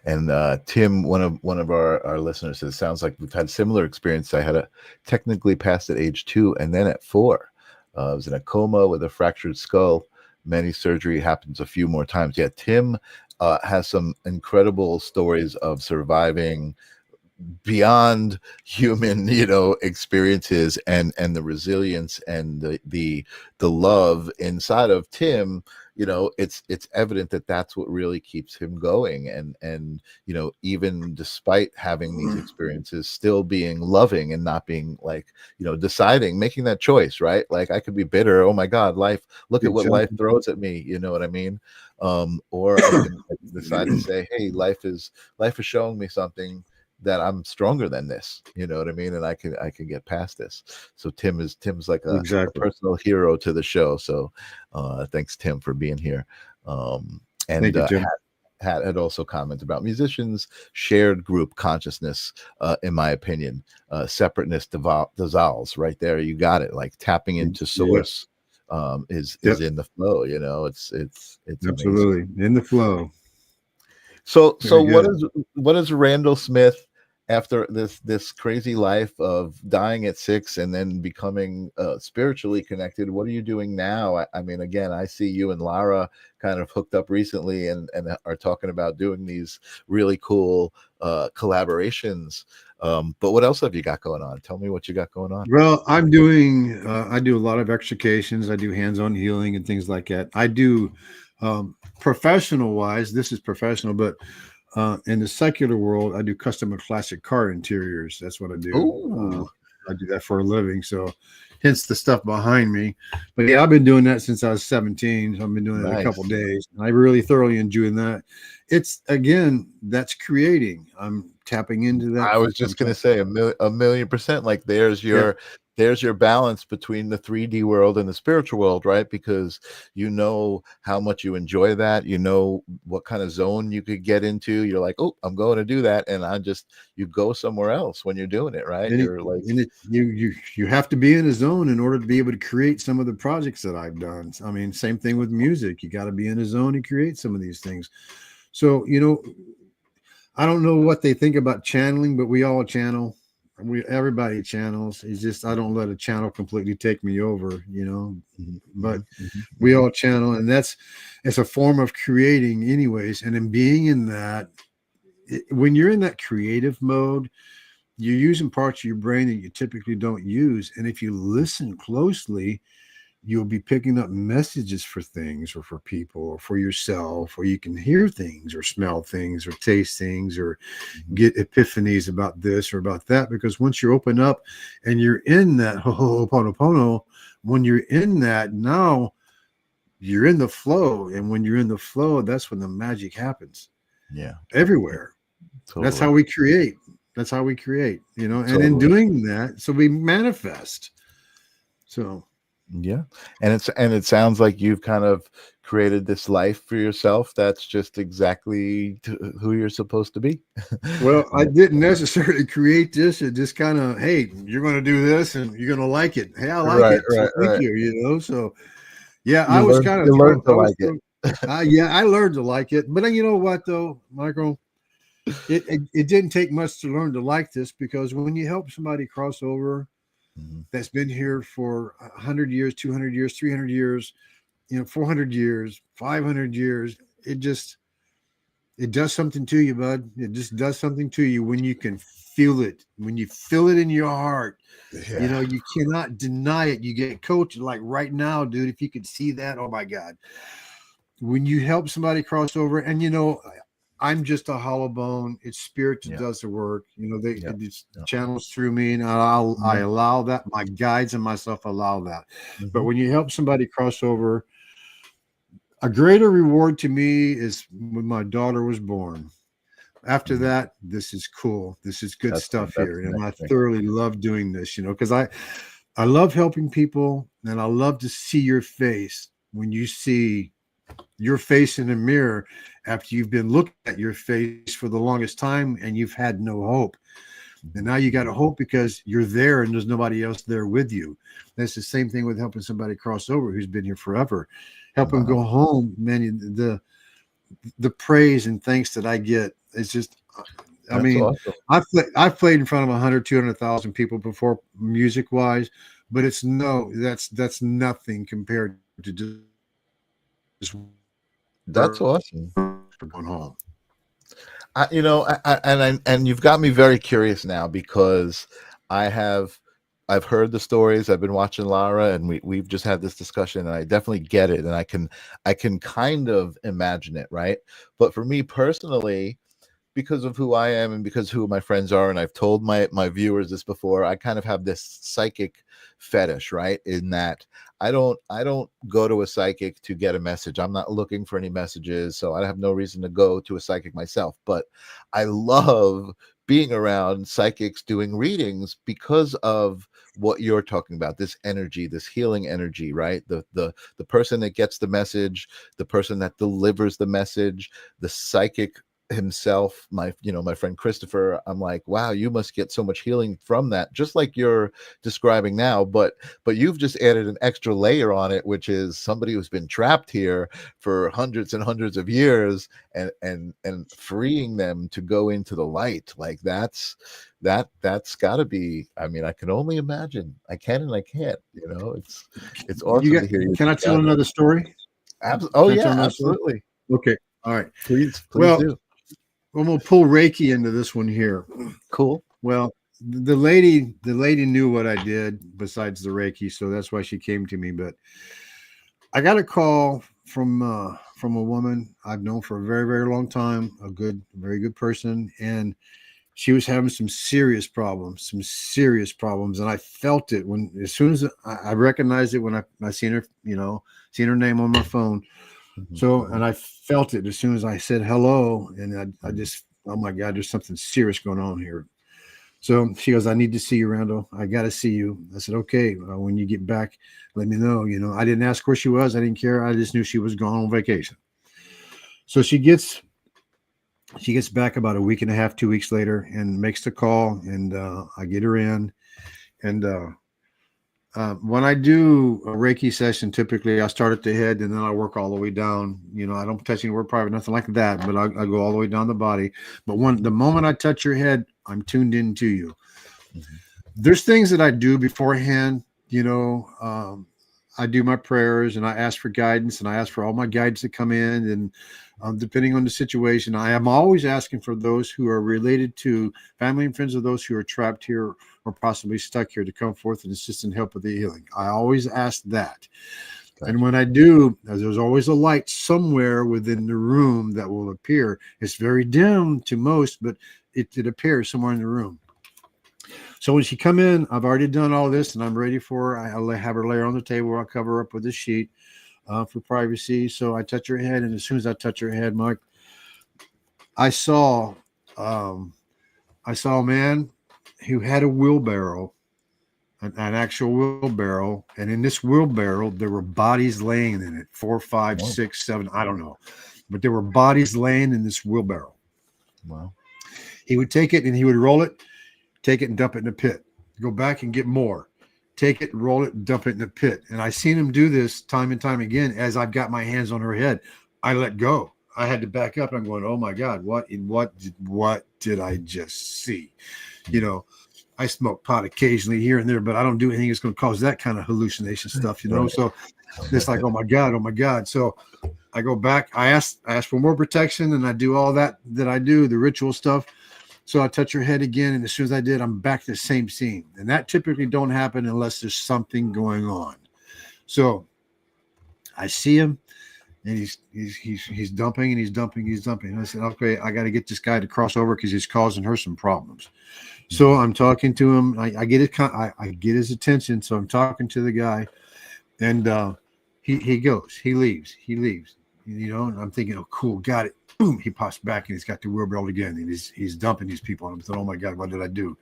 And Tim, one of our listeners says, sounds like we've had similar experience. I had a technically passed at age 2 and then at 4. I was in a coma with a fractured skull. Many surgery happens a few more times. Yeah, Tim has some incredible stories of surviving beyond human experiences, and the resilience and the love inside of Tim. It's evident that that's what really keeps him going, and even despite having these experiences, still being loving and not being like, deciding, making that choice, right? Like, I could be bitter, oh my god, life, look at what life throws at me, you know what I mean? Or I can decide to say, hey, life is showing me something, that I'm stronger than this, you know what I mean? And I can get past this. So Tim's like a personal hero to the show. So thanks, Tim, for being here. And thank you, Tim. Hat had also commented about musicians' shared group consciousness, in my opinion. Separateness dissolves right there. You got it. Like tapping into source is in the flow, it's absolutely amazing. In the flow. So what is Randall Smith, after this crazy life of dying at 6 and then becoming spiritually connected? What are you doing now? I mean, again, I see you and Lara kind of hooked up recently and are talking about doing these really cool collaborations. But what else have you got going on? Tell me what you got going on. Well, I'm doing I do a lot of extrications. I do hands-on healing and things like that. I do professional wise, this is professional, but in the secular world, I do custom and classic car interiors. That's what I do. I do that for a living. So hence the stuff behind me. But yeah, I've been doing that since I was 17. So I've been doing it a couple of days. I really thoroughly enjoy that. It's, again, that's creating. I'm tapping into that. I was just going to say a million percent. Like there's your balance between the 3D world and the spiritual world, right? Because how much you enjoy that, what kind of zone you could get into. You're like, oh, I'm going to do that, and you go somewhere else when you're doing it, right? You have to be in a zone in order to be able to create some of the projects that I've done. I mean, same thing with music. You got to be in a zone to create some of these things. So I don't know what they think about channeling, but we all channel. Everybody channels. It's just I don't let a channel completely take me over, but we all channel, and it's a form of creating anyways. And in being in that, when you're in that creative mode, you're using parts of your brain that you typically don't use. And if you listen closely, you'll be picking up messages for things or for people or for yourself, or you can hear things or smell things or taste things or get epiphanies about this or about that. Because once you open up and you're in that ho'oponopono, when you're in that, now you're in the flow. And when you're in the flow, that's when the magic happens. Yeah. Everywhere. Totally. That's how we create. Totally. And in doing that, so we manifest. So yeah, and it sounds like you've kind of created this life for yourself that's just exactly who you're supposed to be. Well, I didn't necessarily create this. It just kind of, hey, you're going to do this and you're going to like it. Hey, I like it. So thank you. So yeah, I was kind of learned to like it. I learned to like it. But you know what though, Michael? It didn't take much to learn to like this, because when you help somebody cross over that's been here for 100 years, 200 years, 300 years, 400 years, 500 years. It does something to you, bud. It just does something to you when you can feel it, when you feel it in your heart. Yeah. You cannot deny it. You get coached like right now, dude. If you could see that, oh my God. When you help somebody cross over, and I'm just a hollow bone. It's spirit that does the work. It channels through me, and I allow that. My guides and myself allow that. But when you help somebody cross over, a greater reward to me is when my daughter was born. After that, this is cool. This is good stuff here, and I thoroughly love doing this. Because I love helping people, and I love to see your face when you see your face in the mirror after you've been looking at your face for the longest time and you've had no hope. And now you got a hope because you're there and there's nobody else there with you. That's the same thing with helping somebody cross over who's been here forever. Help them go home, man. The praise and thanks that I get, it's just, awesome. I've played in front of 100, 200,000 people before, music wise, but that's nothing compared to just that's awesome. Going home. And you've got me very curious now, because I've heard the stories. I've been watching Lara, and we've just had this discussion, and I definitely get it, and I can kind of imagine it, right? But for me personally, because of who I am and because who my friends are, and I've told my viewers this before, I kind of have this psychic fetish, right? In that I don't go to a psychic to get a message. I'm not looking for any messages, so I have no reason to go to a psychic myself. But I love being around psychics doing readings because of what you're talking about, this energy, this healing energy, right? The person that gets the message, the person that delivers the message, the psychic himself, my friend Christopher. I'm like, wow, you must get so much healing from that, just like you're describing now, but you've just added an extra layer on it, which is somebody who's been trapped here for hundreds and hundreds of years, and freeing them to go into the light. Like that's got to be, I can only imagine. I can and I can't. It's awesome to hear you. Can I tell another story? Absolutely. Okay, all right, please do. I'm gonna pull Reiki into this one here. Cool. Well, the lady knew what I did besides the Reiki, so that's why she came to me. But I got a call from a woman I've known for a very, very long time, very good person, and she was having some serious problems, and I felt it as soon as I recognized it when I seen her, seen her name on my phone. So, and I felt it as soon as I said hello, and I just, oh my God, there's something serious going on here. So she goes, I need to see you, Randall. I got to see you. I said, okay, when you get back, let me know. I didn't ask where she was. I didn't care. I just knew she was gone on vacation. So she gets back about a week and a half, 2 weeks later, and makes the call, and I get her in, and when I do a Reiki session, typically I start at the head and then I work all the way down. I don't touch any word private, nothing like that, but I go all the way down the body. But the moment I touch your head, I'm tuned into you. There's things that I do beforehand. I do my prayers and I ask for guidance, and I ask for all my guides to come in, and depending on the situation, I am always asking for those who are related to family and friends of those who are trapped here or possibly stuck here to come forth and assist and help with the healing. I always ask that. Gotcha. And when I do, there's always a light somewhere within the room that will appear. It's very dim to most, but it appears somewhere in the room. So when she come in, I've already done all this, and I'm ready for her. I'll have her lay her on the table. I'll cover her up with a sheet for privacy. So I touch her head, and as soon as I touch her head, Mike, I saw a man who had a wheelbarrow, an actual wheelbarrow, and in this wheelbarrow there were bodies laying in it, 4, 5, 6, 7, I don't know, but there were bodies laying in this wheelbarrow. Wow. He would take it and he would roll it, take it and dump it in the pit, go back and get more, take it, roll it, and dump it in the pit. And I seen him do this time and time again. As I've got my hands on her head, I let go. I had to back up. I'm going, oh my God, what did I just see? I smoke pot occasionally here and there, but I don't do anything that's going to cause that kind of hallucination stuff, you know. So it's like, oh my God. So I go back. I ask for more protection, and I do all that I do, the ritual stuff. So I touch her head again, and as soon as I did, I'm back to the same scene. And that typically don't happen unless there's something going on. So I see him, and he's dumping. And I said, okay, I got to get this guy to cross over because he's causing her some problems. So I'm talking to him. I get his attention. So I'm talking to the guy, and he leaves, you know, and I'm thinking, oh, cool, got it. Boom, he pops back and he's got the wheelbarrow again, and he's dumping these people. And I'm thinking, oh my God, what did I do?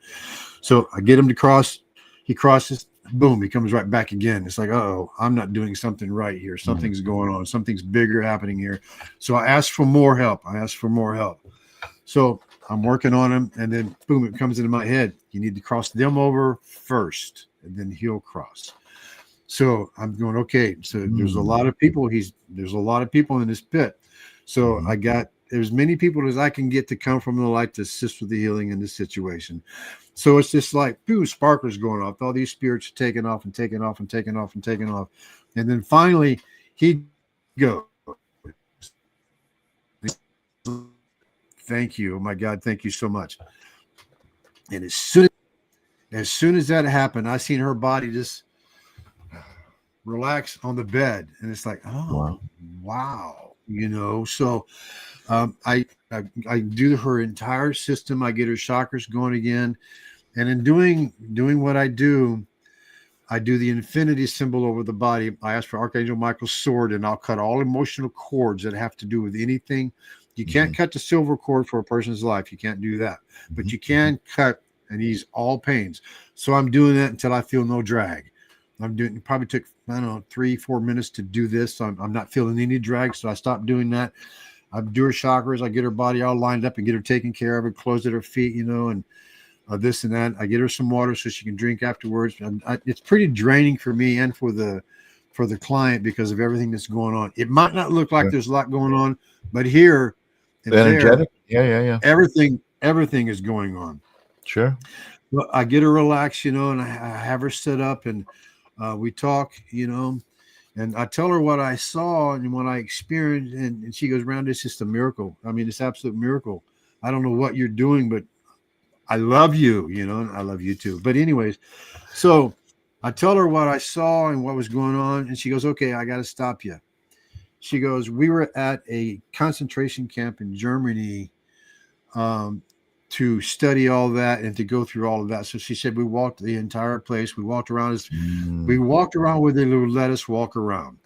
So I get him to cross. He crosses. Boom, he comes right back again. It's like, oh, I'm not doing something right here. Something's going on. Something's bigger happening here. So I asked for more help. So I'm working on him, and then boom, it comes into my head. You need to cross them over first, and then he'll cross. So I'm going, okay. So there's a lot of people. There's a lot of people in this pit. So I got as many people as I can get to come from the light to assist with the healing in this situation. So it's just like, boom, sparklers going off. All these spirits are taking off. And then finally he goes, thank you. Oh my God, thank you so much. And as soon as that happened, I seen her body just relax on the bed. And it's like, oh, wow. You know, so I do her entire system. I get her chakras going again. And in doing what I do the infinity symbol over the body. I ask for Archangel Michael's sword, and I'll cut all emotional cords that have to do with anything. You can't cut the silver cord for a person's life. You can't do that. But you can cut and ease all pains. So I'm doing that until I feel no drag. It probably took, I don't know, 3-4 minutes to do this. So I'm not feeling any drag. So I stopped doing that. I do her chakras. I get her body all lined up and get her taken care of and close at her feet, you know, and this and that. I get her some water so she can drink afterwards. It's pretty draining for me and for the client because of everything that's going on. It might not look like there's a lot going on, but here and energetic. There, everything is going on. Sure. Well, I get her relaxed, you know, and I have her set up, and we talk, you know, and I tell her what I saw and what I experienced, and she goes, "Round, it's just a miracle. I mean, it's an absolute miracle. I don't know what you're doing, but I love you, you know, and I love you too." But anyways, so I tell her what I saw and what was going on, and she goes, "Okay, I got to stop you." She goes, "We were at a concentration camp in Germany to study all that and to go through all of that." So she said, we walked the entire place. We walked around where they would let us walk around.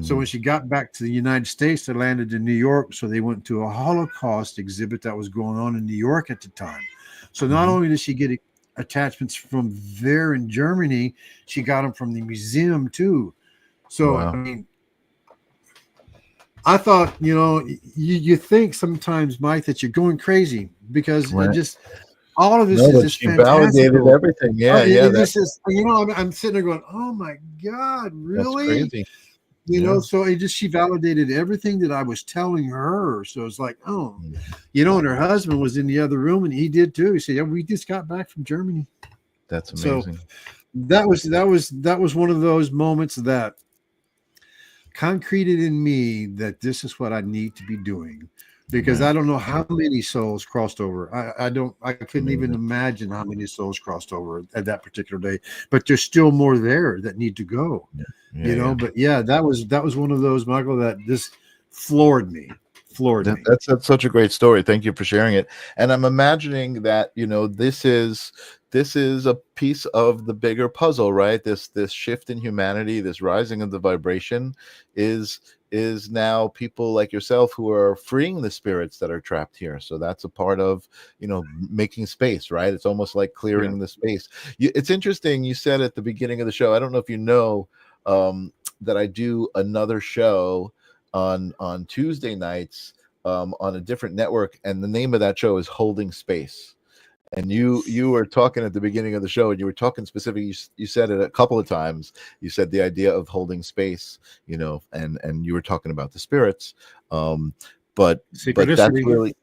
So when she got back to the United States, they landed in New York. So they went to a Holocaust exhibit that was going on in New York at the time. So not only did she get attachments from there in Germany, she got them from the museum too. So, I mean, I thought, you know, you think sometimes, Mike, that you're going crazy because it just all of this is just fantastic. Validated everything. This is, you know, I'm sitting there going, oh my God, really? That's crazy. You know, so she validated everything that I was telling her. So it's like, oh, you know, and her husband was in the other room and he did too. He said, "Yeah, we just got back from Germany." That's amazing. So that was one of those moments that concreted in me that this is what I need to be doing, because I don't know how many souls crossed over. I couldn't even imagine how many souls crossed over at that particular day, but there's still more there that need to go, you know. But that was one of those, Michael, that just floored me. That's such a great story. Thank you for sharing it. And I'm imagining that, you know, this is a piece of the bigger puzzle, right? This shift in humanity, this rising of the vibration is now people like yourself who are freeing the spirits that are trapped here. So that's a part of, you know, making space, right? It's almost like clearing the space. It's interesting. You said at the beginning of the show, I don't know if you know, that I do another show on Tuesday nights on a different network, and the name of that show is Holding Space. And you were talking at the beginning of the show, and you were talking specifically. You said it a couple of times. You said the idea of holding space, you know, and you were talking about the spirits. But that's really,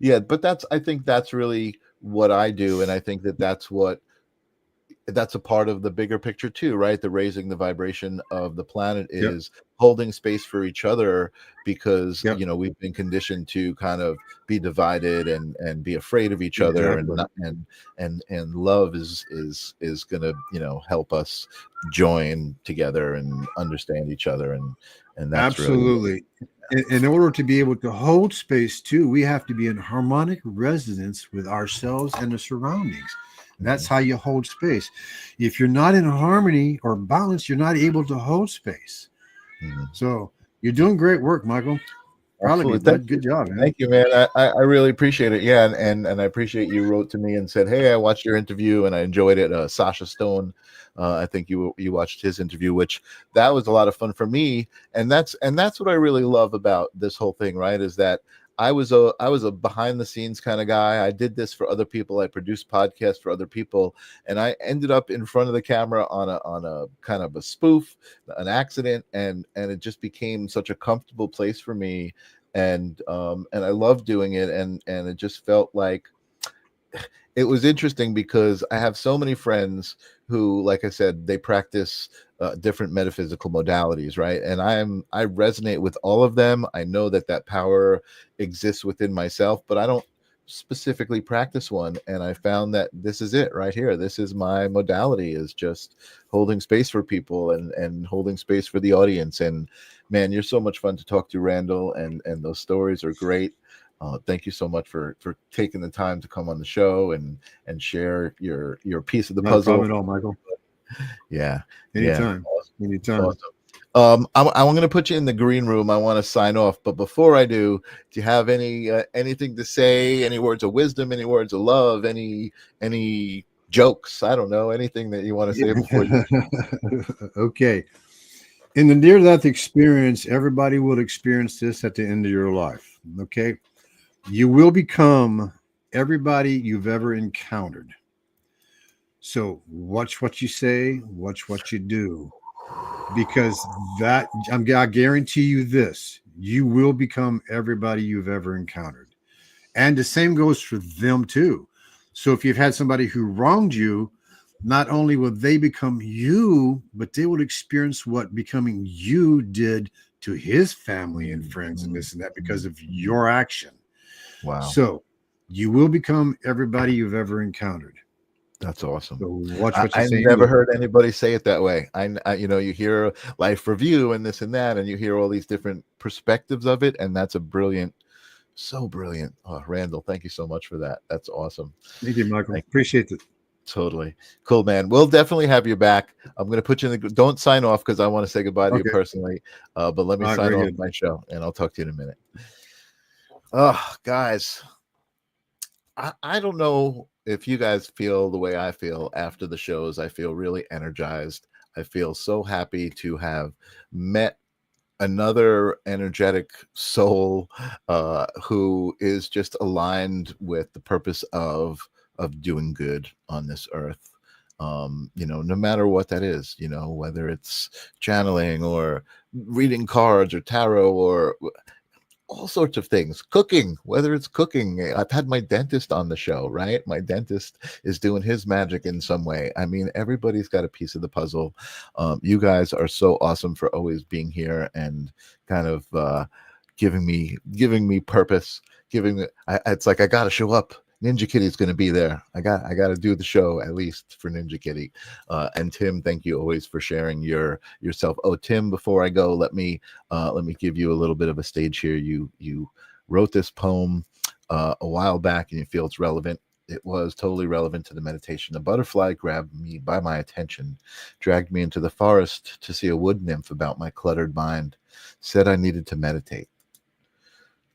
but I think that's really what I do, and I think that that's a part of the bigger picture too, right? The raising the vibration of the planet Yep. is holding space for each other, because Yep. we've been conditioned to kind of be divided and be afraid of each other, and Exactly. not, and love is gonna help us join together and understand each other, and that's really Absolutely. In order to be able to hold space too, we have to be in harmonic resonance with ourselves and the surroundings. That's how you hold space. If you're not in harmony or balance, you're not able to hold space. So you're doing great work, Michael. Proud of you, Absolutely. bud. Good job, man. Thank you, man. I really appreciate it. Yeah, and I appreciate you wrote to me and said, "Hey, I watched your interview and I enjoyed it." Sasha Stone, I think you watched his interview, which that was a lot of fun for me. And that's what I really love about this whole thing, right? Is that I was a behind the scenes kind of guy. I did this for other people. I produced podcasts for other people, and I ended up in front of the camera on a kind of a spoof, an accident, and it just became such a comfortable place for me, and I love doing it, and it just felt like it was interesting because I have so many friends who, like I said, they practice different metaphysical modalities, right? And I resonate with all of them. I know that power exists within myself, but I don't specifically practice one. And I found that this is it right here. This is my modality, is just holding space for people and holding space for the audience. And man, you're so much fun to talk to, Randall, and those stories are great. Thank you so much for taking the time to come on the show and share your piece of the Not puzzle. a problem at all, Michael. Yeah. Anytime. Awesome. Anytime. Awesome. I'm going to put you in the green room. I want to sign off, but before I do you have anything to say? Any words of wisdom? Any words of love? Any jokes? I don't know. Anything that you want to say before you? Okay. In the near-death experience, everybody will experience this at the end of your life. Okay. You will become everybody you've ever encountered. So watch what you say, watch what you do, because I guarantee you this, you will become everybody you've ever encountered. And the same goes for them too. So if you've had somebody who wronged you, not only will they become you, but they will experience what becoming you did to his family and friends and this and that because of your action. Wow. So you will become everybody you've ever encountered. That's awesome. So watch what you I say. never heard anybody say it that way. I you hear life review and this and that, and you hear all these different perspectives of it, and that's so brilliant. Oh, Randall, thank you so much for that. That's awesome. Thank you, Michael. Appreciate it. Totally cool, man. We'll definitely have you back. I'm going to put you in the. Don't sign off because I want to say goodbye to you personally. But let me sign off my show, and I'll talk to you in a minute. Oh, guys, I don't know if you guys feel the way I feel after the shows. I feel really energized. I feel so happy to have met another energetic soul who is just aligned with the purpose of doing good on this earth. No matter what that is, whether it's channeling or reading cards or tarot or all sorts of things, cooking, whether it's cooking. I've had my dentist on the show, right? My dentist is doing his magic in some way. I mean, everybody's got a piece of the puzzle. You guys are so awesome for always being here and kind of giving me purpose, it's like I gotta show up. Ninja Kitty's going to be there. I got to do the show at least for Ninja Kitty. And Tim, thank you always for sharing yourself. Oh, Tim, before I go, let me give you a little bit of a stage here. You wrote this poem a while back, and you feel it's relevant. It was totally relevant to the meditation. A butterfly grabbed me by my attention, dragged me into the forest to see a wood nymph about my cluttered mind, said I needed to meditate.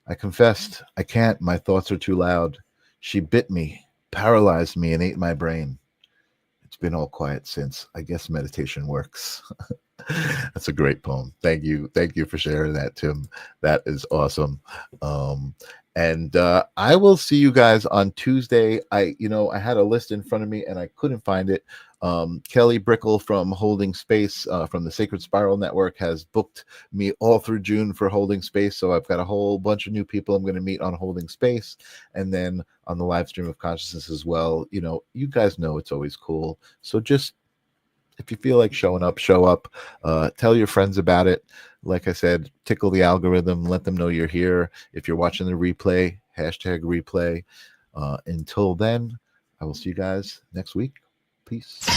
I confessed, I can't. My thoughts are too loud. She bit me, paralyzed me, and ate my brain. It's been all quiet since. I guess meditation works. That's a great poem. Thank you for sharing that, Tim. That is awesome. And I will see you guys on Tuesday. I had a list in front of me and I couldn't find it. Kelly Brickle from Holding Space, from the Sacred Spiral Network, has booked me all through June for Holding Space. So I've got a whole bunch of new people I'm going to meet on Holding Space, and then on the live stream of consciousness as well. You guys know it's always cool. So just, if you feel like showing up, show up. Tell your friends about it. Like I said, tickle the algorithm. Let them know you're here. If you're watching the replay, #replay. Until then, I will see you guys next week. Peace. This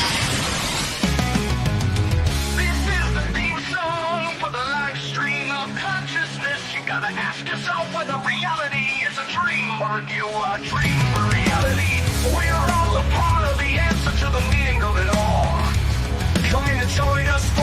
is the theme song for the live stream of consciousness. You gotta ask yourself whether reality is a dream or you are a dream for reality. We're all a part of the answer to the meaning of it all. Come and join us.